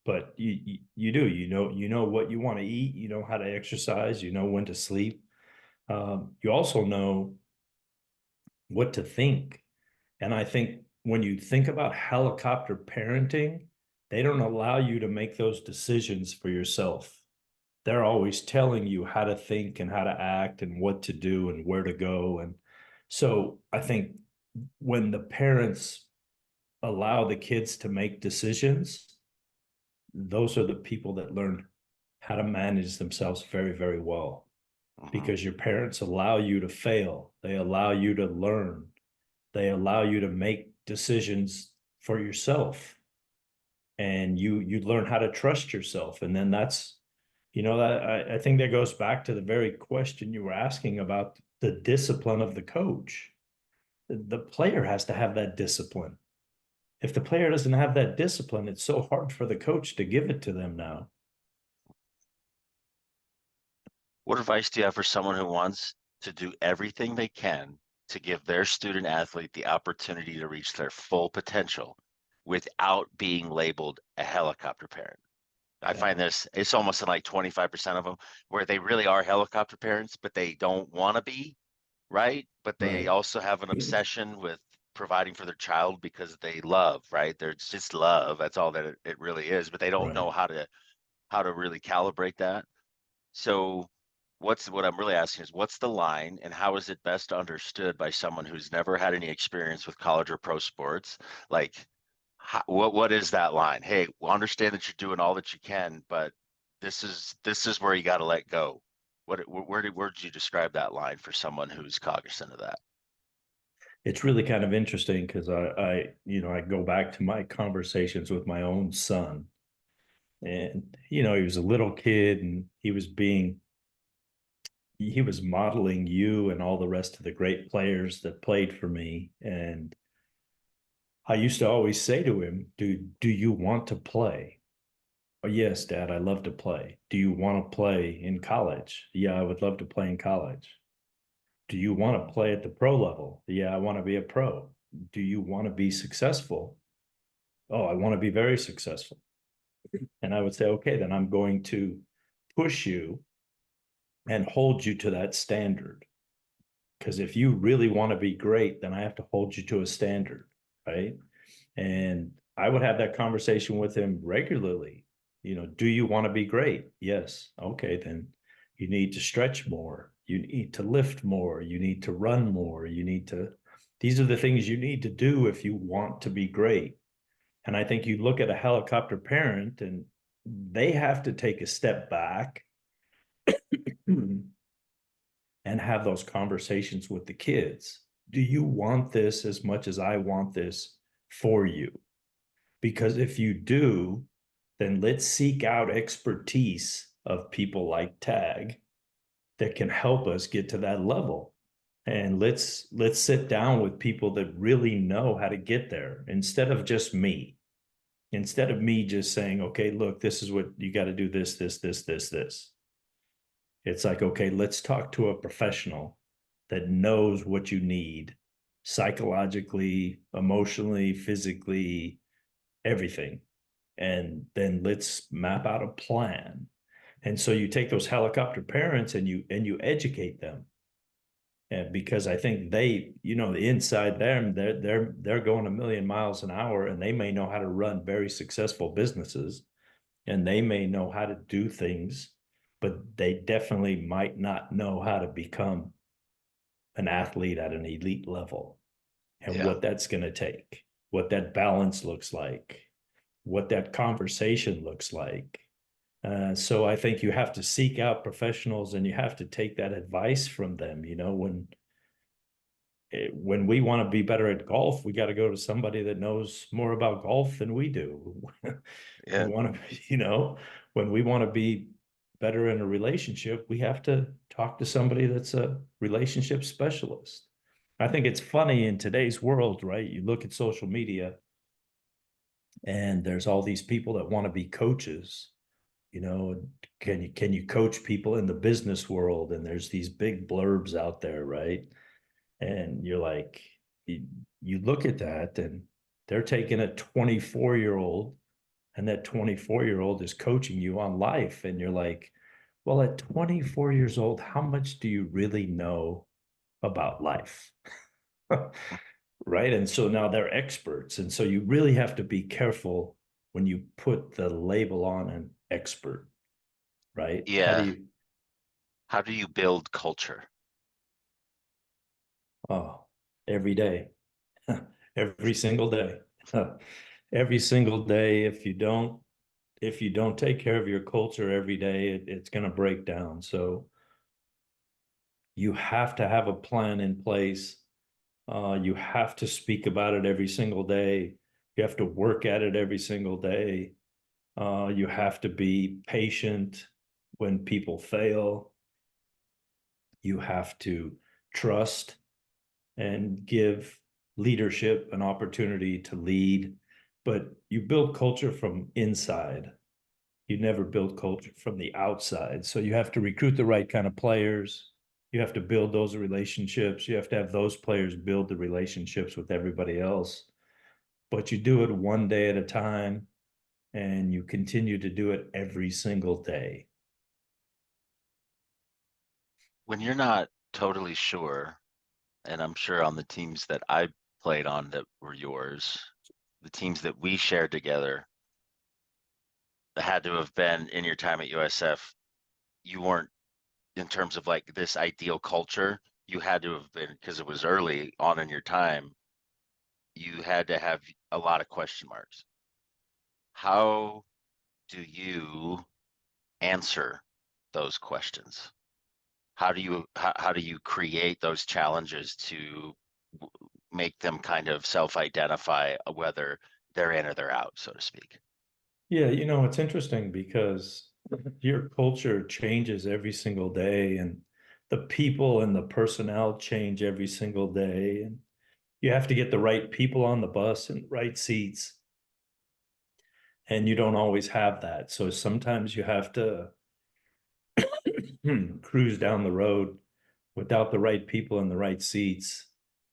But you do, you know what you want to eat, you know how to exercise, you know when to sleep. You also know what to think. And I think when you think about helicopter parenting, they don't allow you to make those decisions for yourself. They're always telling you how to think and how to act and what to do and where to go. And so I think when the parents allow the kids to make decisions, those are the people that learn how to manage themselves very, very well, Hmm. because your parents allow you to fail. They allow you to learn. They allow you to make decisions for yourself, and you learn how to trust yourself. And then that's, that I think that goes back to the very question you were asking about the discipline of the coach. The player has to have that discipline. If the player doesn't have that discipline, it's so hard for the coach to give it to them now. What advice do you have for someone who wants to do everything they can to give their student athlete the opportunity to reach their full potential without being labeled a helicopter parent? I Yeah, find this, it's almost in like 25% of them where they really are helicopter parents, but they don't want to be, right? But they right, also have an obsession with providing for their child because they love, right? There's just love. That's all that it really is, but they don't right. know how to really calibrate that. So what I'm really asking is what's the line and how is it best understood by someone who's never had any experience with college or pro sports? Like what is that line? Hey, we understand that you're doing all that you can, but this is where you got to let go. Where did you describe that line for someone who's cognizant of that? It's really kind of interesting because I go back to my conversations with my own son, and he was a little kid, and he was modeling you and all the rest of the great players that played for me. And I used to always say to him, do you want to play? Oh, yes, Dad, I love to play. Do you want to play in college? Yeah, I would love to play in college. Do you want to play at the pro level? Yeah, I want to be a pro. Do you want to be successful? Oh, I want to be very successful. And I would say, okay, then I'm going to push you and hold you to that standard. Because if you really want to be great, then I have to hold you to a standard, right? And I would have that conversation with him regularly. Do you want to be great? Yes. Okay, then you need to stretch more. You need to lift more. You need to run more. These are the things you need to do if you want to be great. And I think you look at a helicopter parent and they have to take a step back and have those conversations with the kids. Do you want this as much as I want this for you? Because if you do, then let's seek out expertise of people like Tag that can help us get to that level. And let's sit down with people that really know how to get there instead of just me. Instead of me just saying, okay, look, this is what you got to do, this. It's like, okay, let's talk to a professional that knows what you need psychologically, emotionally, physically, everything. And then let's map out a plan. And so you take those helicopter parents and you educate them. And because I think inside them, they're going a million miles an hour, and they may know how to run very successful businesses, and they may know how to do things, but they definitely might not know how to become an athlete at an elite level, and Yeah. what that's going to take, what that balance looks like, what that conversation looks like. So I think you have to seek out professionals and you have to take that advice from them. When when we want to be better at golf, we got to go to somebody that knows more about golf than we do. We Yeah. want to, when we want to be better in a relationship, we have to talk to somebody that's a relationship specialist. I think it's funny in today's world, right? You look at social media and there's all these people that want to be coaches. Can you coach people in the business world? And there's these big blurbs out there, right? And you're like, you look at that and they're taking a 24-year-old and that 24-year-old is coaching you on life. And you're like, well, at 24 years old, how much do you really know about life? Right. And so now they're experts. And so you really have to be careful when you put the label on an expert, right? Yeah. How do you build culture? Oh, every day, every single day, every single day. If you don't take care of your culture every day, it's going to break down. So you have to have a plan in place. You have to speak about it every single day. You have to work at it every single day. You have to be patient when people fail. You have to trust and give leadership an opportunity to lead. But you build culture from inside. You never build culture from the outside. So you have to recruit the right kind of players. You have to build those relationships. You have to have those players build the relationships with everybody else. But you do it one day at a time and you continue to do it every single day. When you're not totally sure, and I'm sure on the teams that I played on that were yours, the teams that we shared together, that had to have been in your time at USF, you weren't in terms of like this ideal culture, you had to have been, because it was early on in your time, you had to have a lot of question marks. How do you answer those questions? How do you create those challenges to make them kind of self-identify whether they're in or they're out, so to speak? Yeah, it's interesting because your culture changes every single day and the people and the personnel change every single day. And you have to get the right people on the bus and right seats. And you don't always have that. So sometimes you have to cruise down the road without the right people in the right seats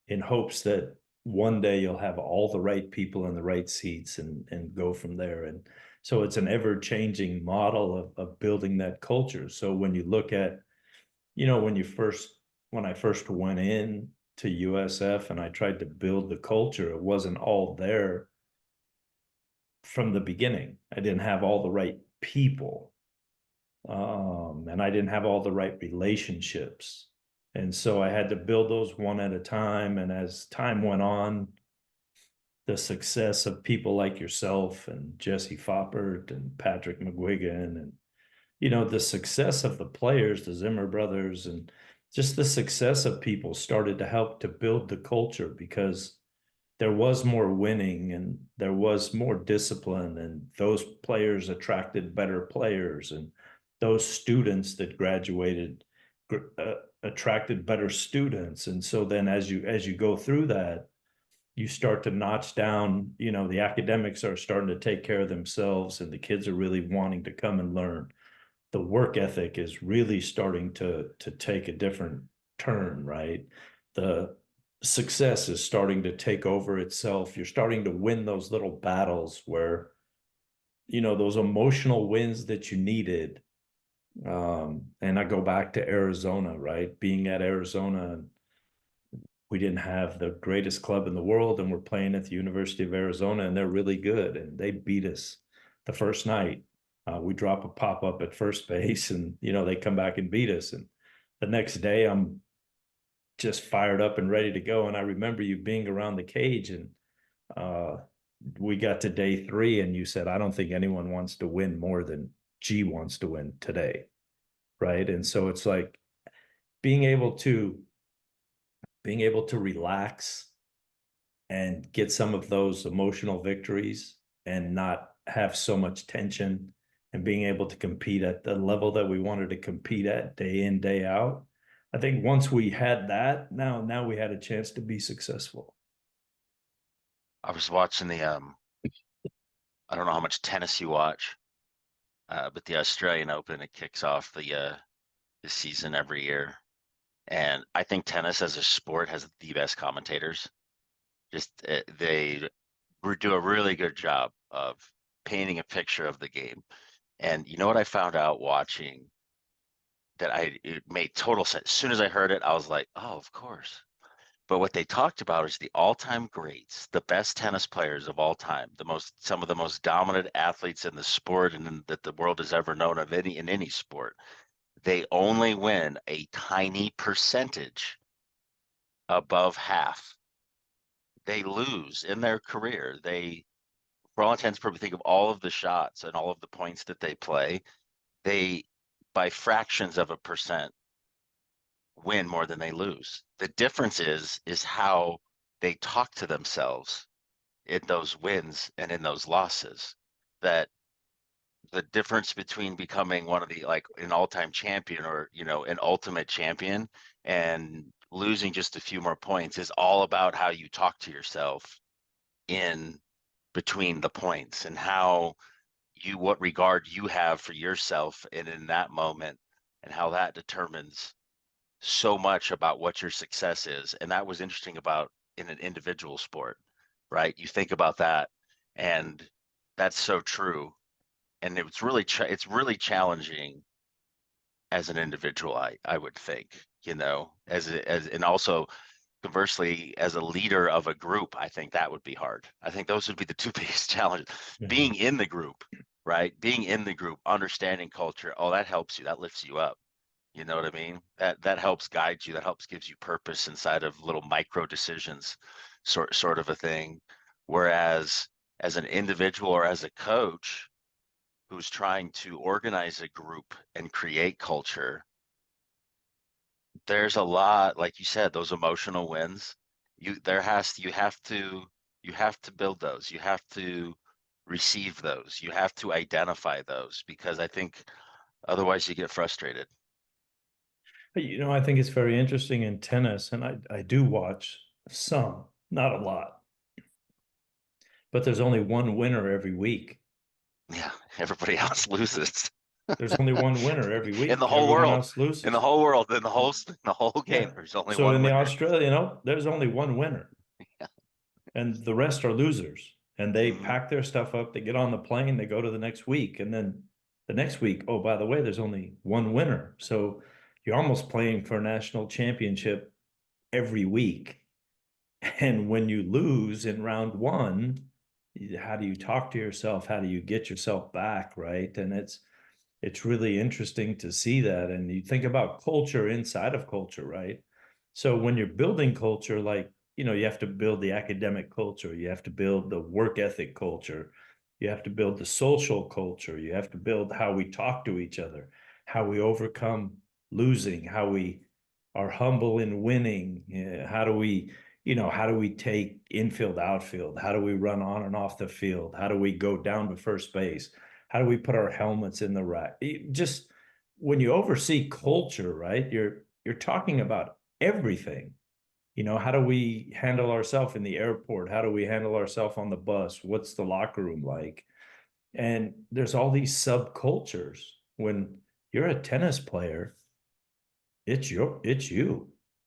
in hopes that one day you'll have all the right people in the right seats and go from there. And so it's an ever changing model of building that culture. So when you look at, when I first went in to USF and I tried to build the culture, it wasn't all there from the beginning. I didn't have all the right people. And I didn't have all the right relationships. And so I had to build those one at a time. And as time went on, the success of people like yourself and Jesse Foppert and Patrick McGuigan and, the success of the players, the Zimmer brothers, and just the success of people started to help to build the culture because there was more winning and there was more discipline and those players attracted better players and those students that graduated attracted better students. And so then as you go through that, you start to notch down, the academics are starting to take care of themselves and the kids are really wanting to come and learn. The work ethic is really starting to take a different turn, right? The success is starting to take over itself. You're starting to win those little battles where, those emotional wins that you needed. And I go back to Arizona, right? Being at Arizona, we didn't have the greatest club in the world, and we're playing at the University of Arizona, and they're really good, and they beat us the first night. We drop a pop up at first base, and they come back and beat us. And the next day, I'm just fired up and ready to go. And I remember you being around the cage, and uh, we got to day 3, and you said, "I don't think anyone wants to win more than G wants to win today." Right. And so it's like being able to being able to relax and get some of those emotional victories and not have so much tension, and being able to compete at the level that we wanted to compete at day in, day out. I think once we had that, now we had a chance to be successful. I was watching I don't know how much tennis you watch, but the Australian Open, it kicks off the season every year. And I think tennis as a sport has the best commentators. Just they do a really good job of painting a picture of the game. And you know what I found out watching that it made total sense. As soon as I heard it, I was like, oh, of course. But what they talked about is the all-time greats, the best tennis players of all time, some of the most dominant athletes in the sport and that the world has ever known of in any sport. They only win a tiny percentage above half. They lose in their career. For all intents and purposes, think of all of the shots and all of the points that they play. They, by fractions of a percent, win more than they lose. The difference is how they talk to themselves in those wins and in those losses. That the difference between becoming one of the like an all-time champion or an ultimate champion and losing just a few more points is all about how you talk to yourself in between the points and what regard you have for yourself and in that moment, and how that determines so much about what your success is. And that was interesting about in an individual sport, right? You think about that, and that's so true. And it's really challenging as an individual, I would think, and also conversely, as a leader of a group, I think that would be hard. I think those would be the two biggest challenges. Yeah. Being in the group, right? Being in the group, understanding culture, oh, that helps you, that lifts you up. You know what I mean? That helps guide you, that helps gives you purpose inside of little micro decisions, sort of a thing. Whereas as an individual or as a coach who's trying to organize a group and create culture, there's a lot, like you said, those emotional wins. You have to build those. You have to receive those. You have to identify those because I think otherwise you get frustrated. I think it's very interesting in tennis, and I do watch some, not a lot, but there's only one winner every week. Yeah, everybody else loses There's only one winner every in the week. whole Everyone world. else In the loses. whole world, in the whole game, Yeah. there's only So one in the winner. Australia, there's only one winner, and the rest are losers. And they Mhm. pack their stuff up, they get on the plane, they go to the next week, and then the next week, oh, by the way, there's only one winner. So you're almost playing for a national championship every week. And when you lose in round one, how do you talk to yourself? How do you get yourself back, right? And it's really interesting to see that. And you think about culture inside of culture, right? So when you're building culture, like, you have to build the academic culture, you have to build the work ethic culture, you have to build the social culture, you have to build how we talk to each other, how we overcome losing, how we are humble in winning. How do we take infield, outfield? How do we run on and off the field? How do we go down to first base? How do we put our helmets in the rack? Just when you oversee culture, right? You're talking about everything. How do we handle ourselves in the airport? How do we handle ourselves on the bus? What's the locker room like? And there's all these subcultures. When you're a tennis player, it's you.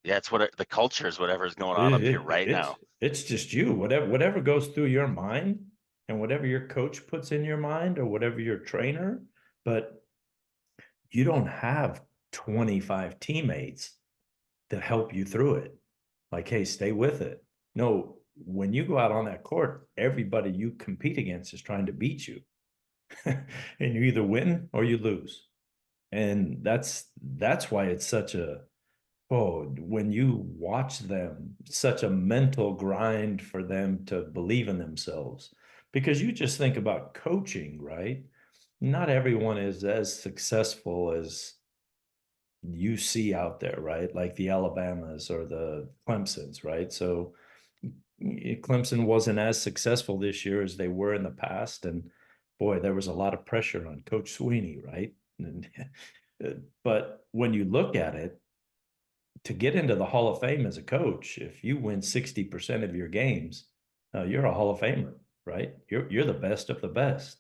Yeah, the culture is whatever's going on It, up here it, right it's now. it's just you. Whatever goes through your mind, and whatever your coach puts in your mind, or whatever your trainer, but you don't have 25 teammates that help you through it. Like, hey, stay with it. No, when you go out on that court, everybody you compete against is trying to beat you. And you either win or you lose. And that's why it's such a, oh, when you watch them, such a mental grind for them to believe in themselves. Because you just think about coaching, right? Not everyone is as successful as you see out there, right? Like the Alabamas or the Clemsons, right? So Clemson wasn't as successful this year as they were in the past. And boy, there was a lot of pressure on Coach Sweeney, right? And, but when you look at it, to get into the Hall of Fame as a coach, if you win 60% of your games, you're a Hall of Famer, right? You're the best of the best.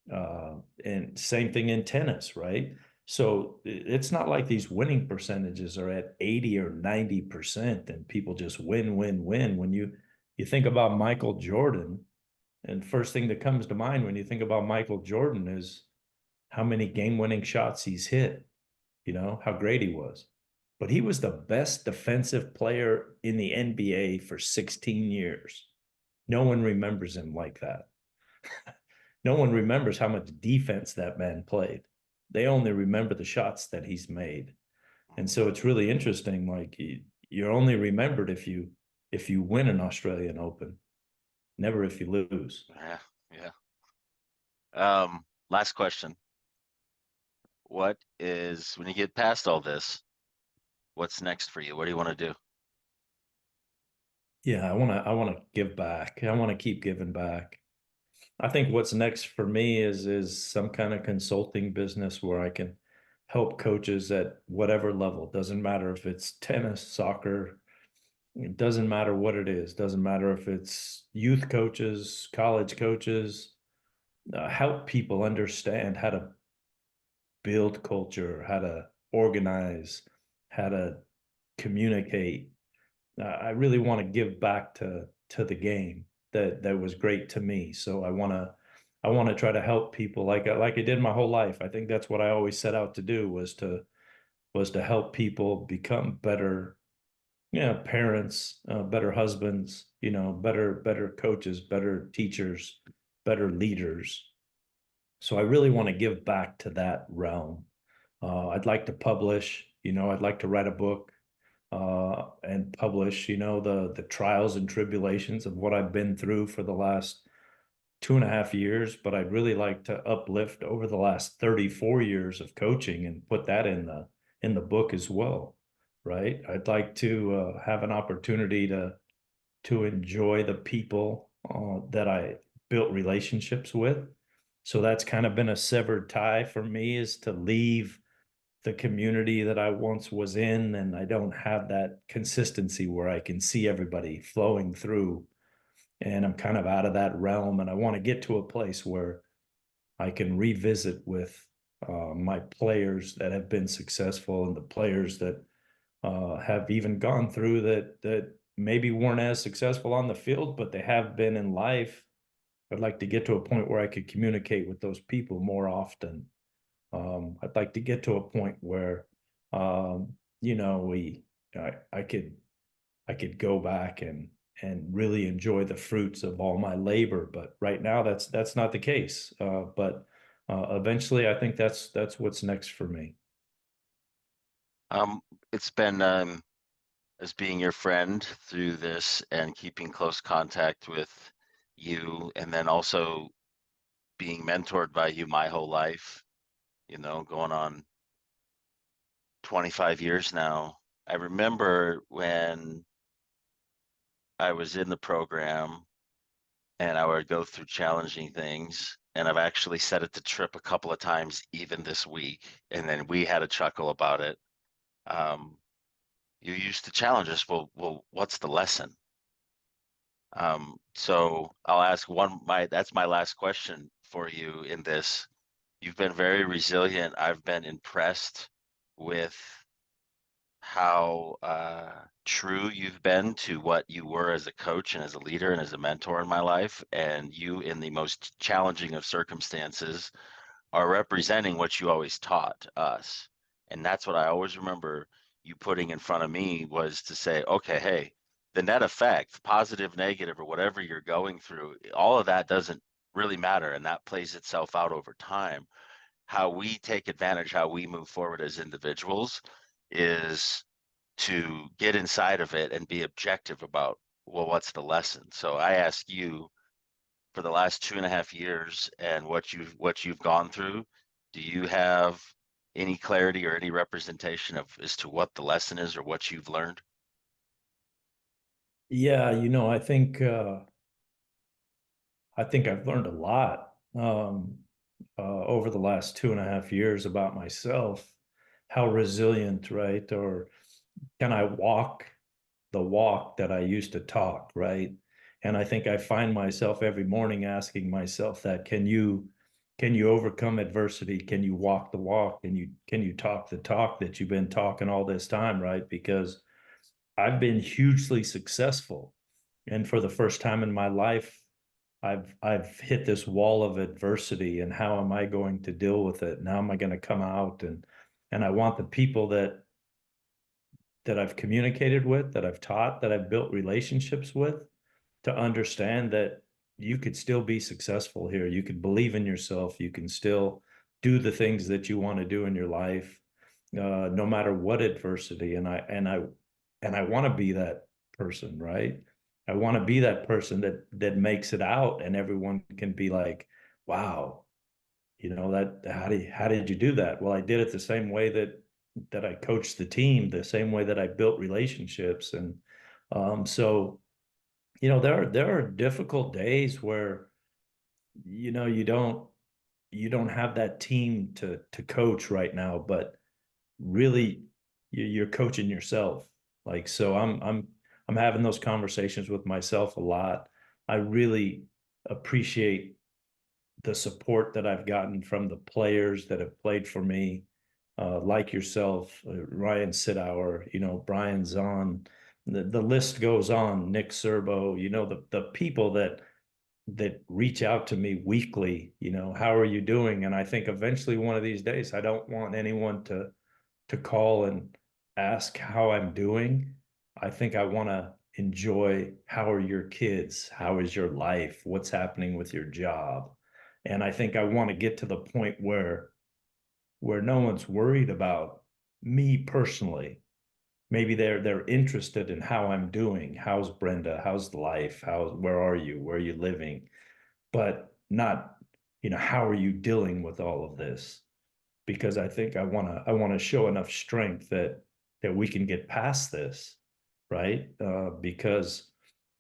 And same thing in tennis, right? So it's not like these winning percentages are at 80 or 90% and people just win, win, win. When you think about Michael Jordan, and first thing that comes to mind when you think about Michael Jordan is how many game-winning shots he's hit, how great he was. But he was the best defensive player in the NBA for 16 years. No one remembers him like that. No one remembers how much defense that man played. They only remember the shots that he's made. And so it's really interesting. Like you're only remembered if you win an Australian Open, never if you lose. Yeah, yeah. Last question. What is, when you get past all this, what's next for you? What do you want to do? Yeah, I want to give back. I want to keep giving back. I think what's next for me is some kind of consulting business where I can help coaches at whatever level. Doesn't matter if it's tennis, soccer, it doesn't matter what it is. Doesn't matter if it's youth coaches, college coaches, help people understand how to build culture, how to organize, how to communicate. I really want to give back to the game that was great to me. So I want to try to help people like I did my whole life. I think that's what I always set out to do was to help people become better, parents, better husbands, better coaches, better teachers, better leaders. So I really want to give back to that realm. I'd like to publish, I'd like to write a book and publish, the trials and tribulations of what I've been through for the last 2.5 years. But I'd really like to uplift over the last 34 years of coaching and put that in the book as well, right? I'd like to have an opportunity to enjoy the people that I built relationships with. So that's kind of been a severed tie for me, is to leave the community that I once was in, and I don't have that consistency where I can see everybody flowing through. And I'm kind of out of that realm, and I want to get to a place where I can revisit with my players that have been successful and the players that have even gone through that maybe weren't as successful on the field, but they have been in life. I'd like to get to a point where I could communicate with those people more often. I'd like to get to a point where, we, I could go back and really enjoy the fruits of all my labor. But right now, that's not the case. But eventually, I think that's what's next for me. It's been as being your friend through this and keeping close contact with you, and then also being mentored by you my whole life, going on 25 years now. I remember when I was in the program and I would go through challenging things, and I've actually said it to Trip a couple of times even this week, and then we had a chuckle about it. You used to challenge us. Well, what's the lesson? So I'll ask that's my last question for you in this. You've been very resilient. I've been impressed with how true you've been to what you were as a coach and as a leader and as a mentor in my life. And you, in the most challenging of circumstances, are representing what you always taught us. And that's what I always remember you putting in front of me, was to say, okay, hey, the net effect, positive, negative, or whatever you're going through, all of that doesn't really matter. And that plays itself out over time. How we take advantage, how we move forward as individuals, is to get inside of it and be objective about, well, what's the lesson? So I ask you, for the last 2.5 years and what you've gone through, do you have any clarity or any representation of as to what the lesson is or what you've learned? Yeah, I think I've learned a lot over the last 2.5 years about myself, how resilient, right? Or can I walk the walk that I used to talk, right? And I think I find myself every morning asking myself that, can you overcome adversity? Can you walk the walk? Can you talk the talk that you've been talking all this time, right? Because I've been hugely successful. And for the first time in my life, I've hit this wall of adversity, and how am I going to deal with it? And how am I going to come out? And I want the people that I've communicated with, that I've taught, that I've built relationships with, to understand that you could still be successful here. You could believe in yourself. You can still do the things that you want to do in your life, no matter what adversity. And I want to be that person, right? I want to be that person that makes it out, and everyone can be like, "Wow, that how did you do that?" Well, I did it the same way that I coached the team, the same way that I built relationships. And so there are difficult days where you don't have that team to coach right now, but really you're coaching yourself. Like, so I'm having those conversations with myself a lot. I really appreciate the support that I've gotten from the players that have played for me, like yourself, Ryan Sitauer, Brian Zahn. The list goes on. Nick Serbo, the people that reach out to me weekly. How are you doing? And I think eventually one of these days, I don't want anyone to call and ask how I'm doing. I think I want to enjoy, how are your kids? How is your life? What's happening with your job? And I think I want to get to the point where no one's worried about me personally. Maybe they're interested in how I'm doing. How's Brenda? How's life? Where are you? Where are you living? But not, how are you dealing with all of this? Because I think I want to show enough strength that we can get past this, right? Because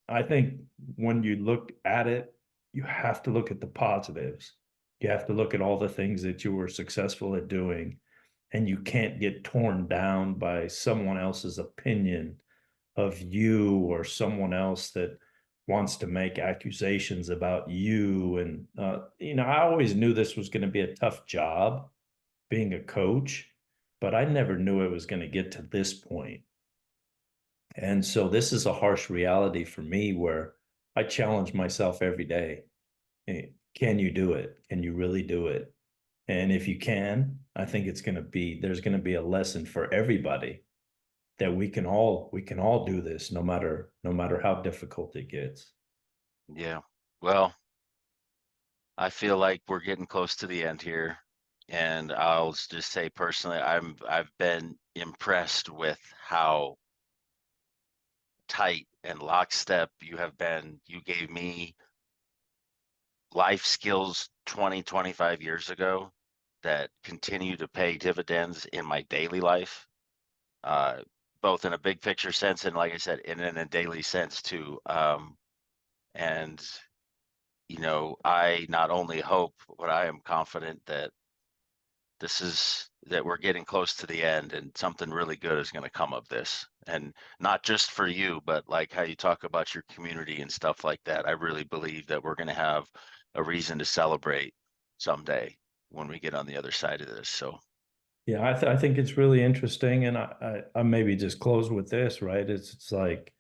I think when you look at it, you have to look at the positives. You have to look at all the things that you were successful at doing, and you can't get torn down by someone else's opinion of you, or someone else that wants to make accusations about you. And I always knew this was going to be a tough job, being a coach, but I never knew it was going to get to this point. And so this is a harsh reality for me, where I challenge myself every day. Can you do it? Can you really do it? And if you can, I think there's going to be a lesson for everybody, that we can all do this, no matter how difficult it gets. Yeah. Well, I feel like we're getting close to the end here. And just say personally, I've been impressed with how tight and lockstep you have been. You gave me life skills 20, 25 years ago that continue to pay dividends in my daily life, uh, both in a big picture sense and, like I said, in a daily sense too. And I not only hope, but I am confident that we're getting close to the end and something really good is going to come of this. And not just for you, but like how you talk about your community and stuff like that. I really believe that we're going to have a reason to celebrate someday when we get on the other side of this. So, Yeah, I think it's really interesting, and I maybe just close with this, right? It's like,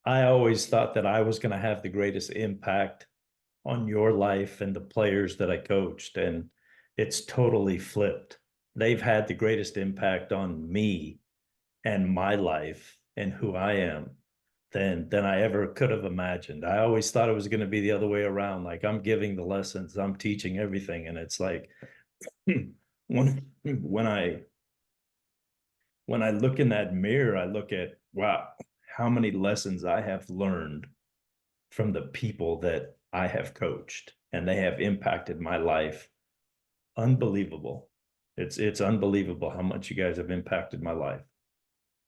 I always thought that I was going to have the greatest impact on your life and the players that I coached, and it's totally flipped. They've had the greatest impact on me and my life and who I am than I ever could have imagined. I always thought it was going to be the other way around. Like, I'm giving the lessons, I'm teaching everything, and it's like, when I look in that mirror, I look at, wow, how many lessons I have learned from the people that I have coached, and they have impacted my life. Unbelievable. It's unbelievable how much you guys have impacted my life.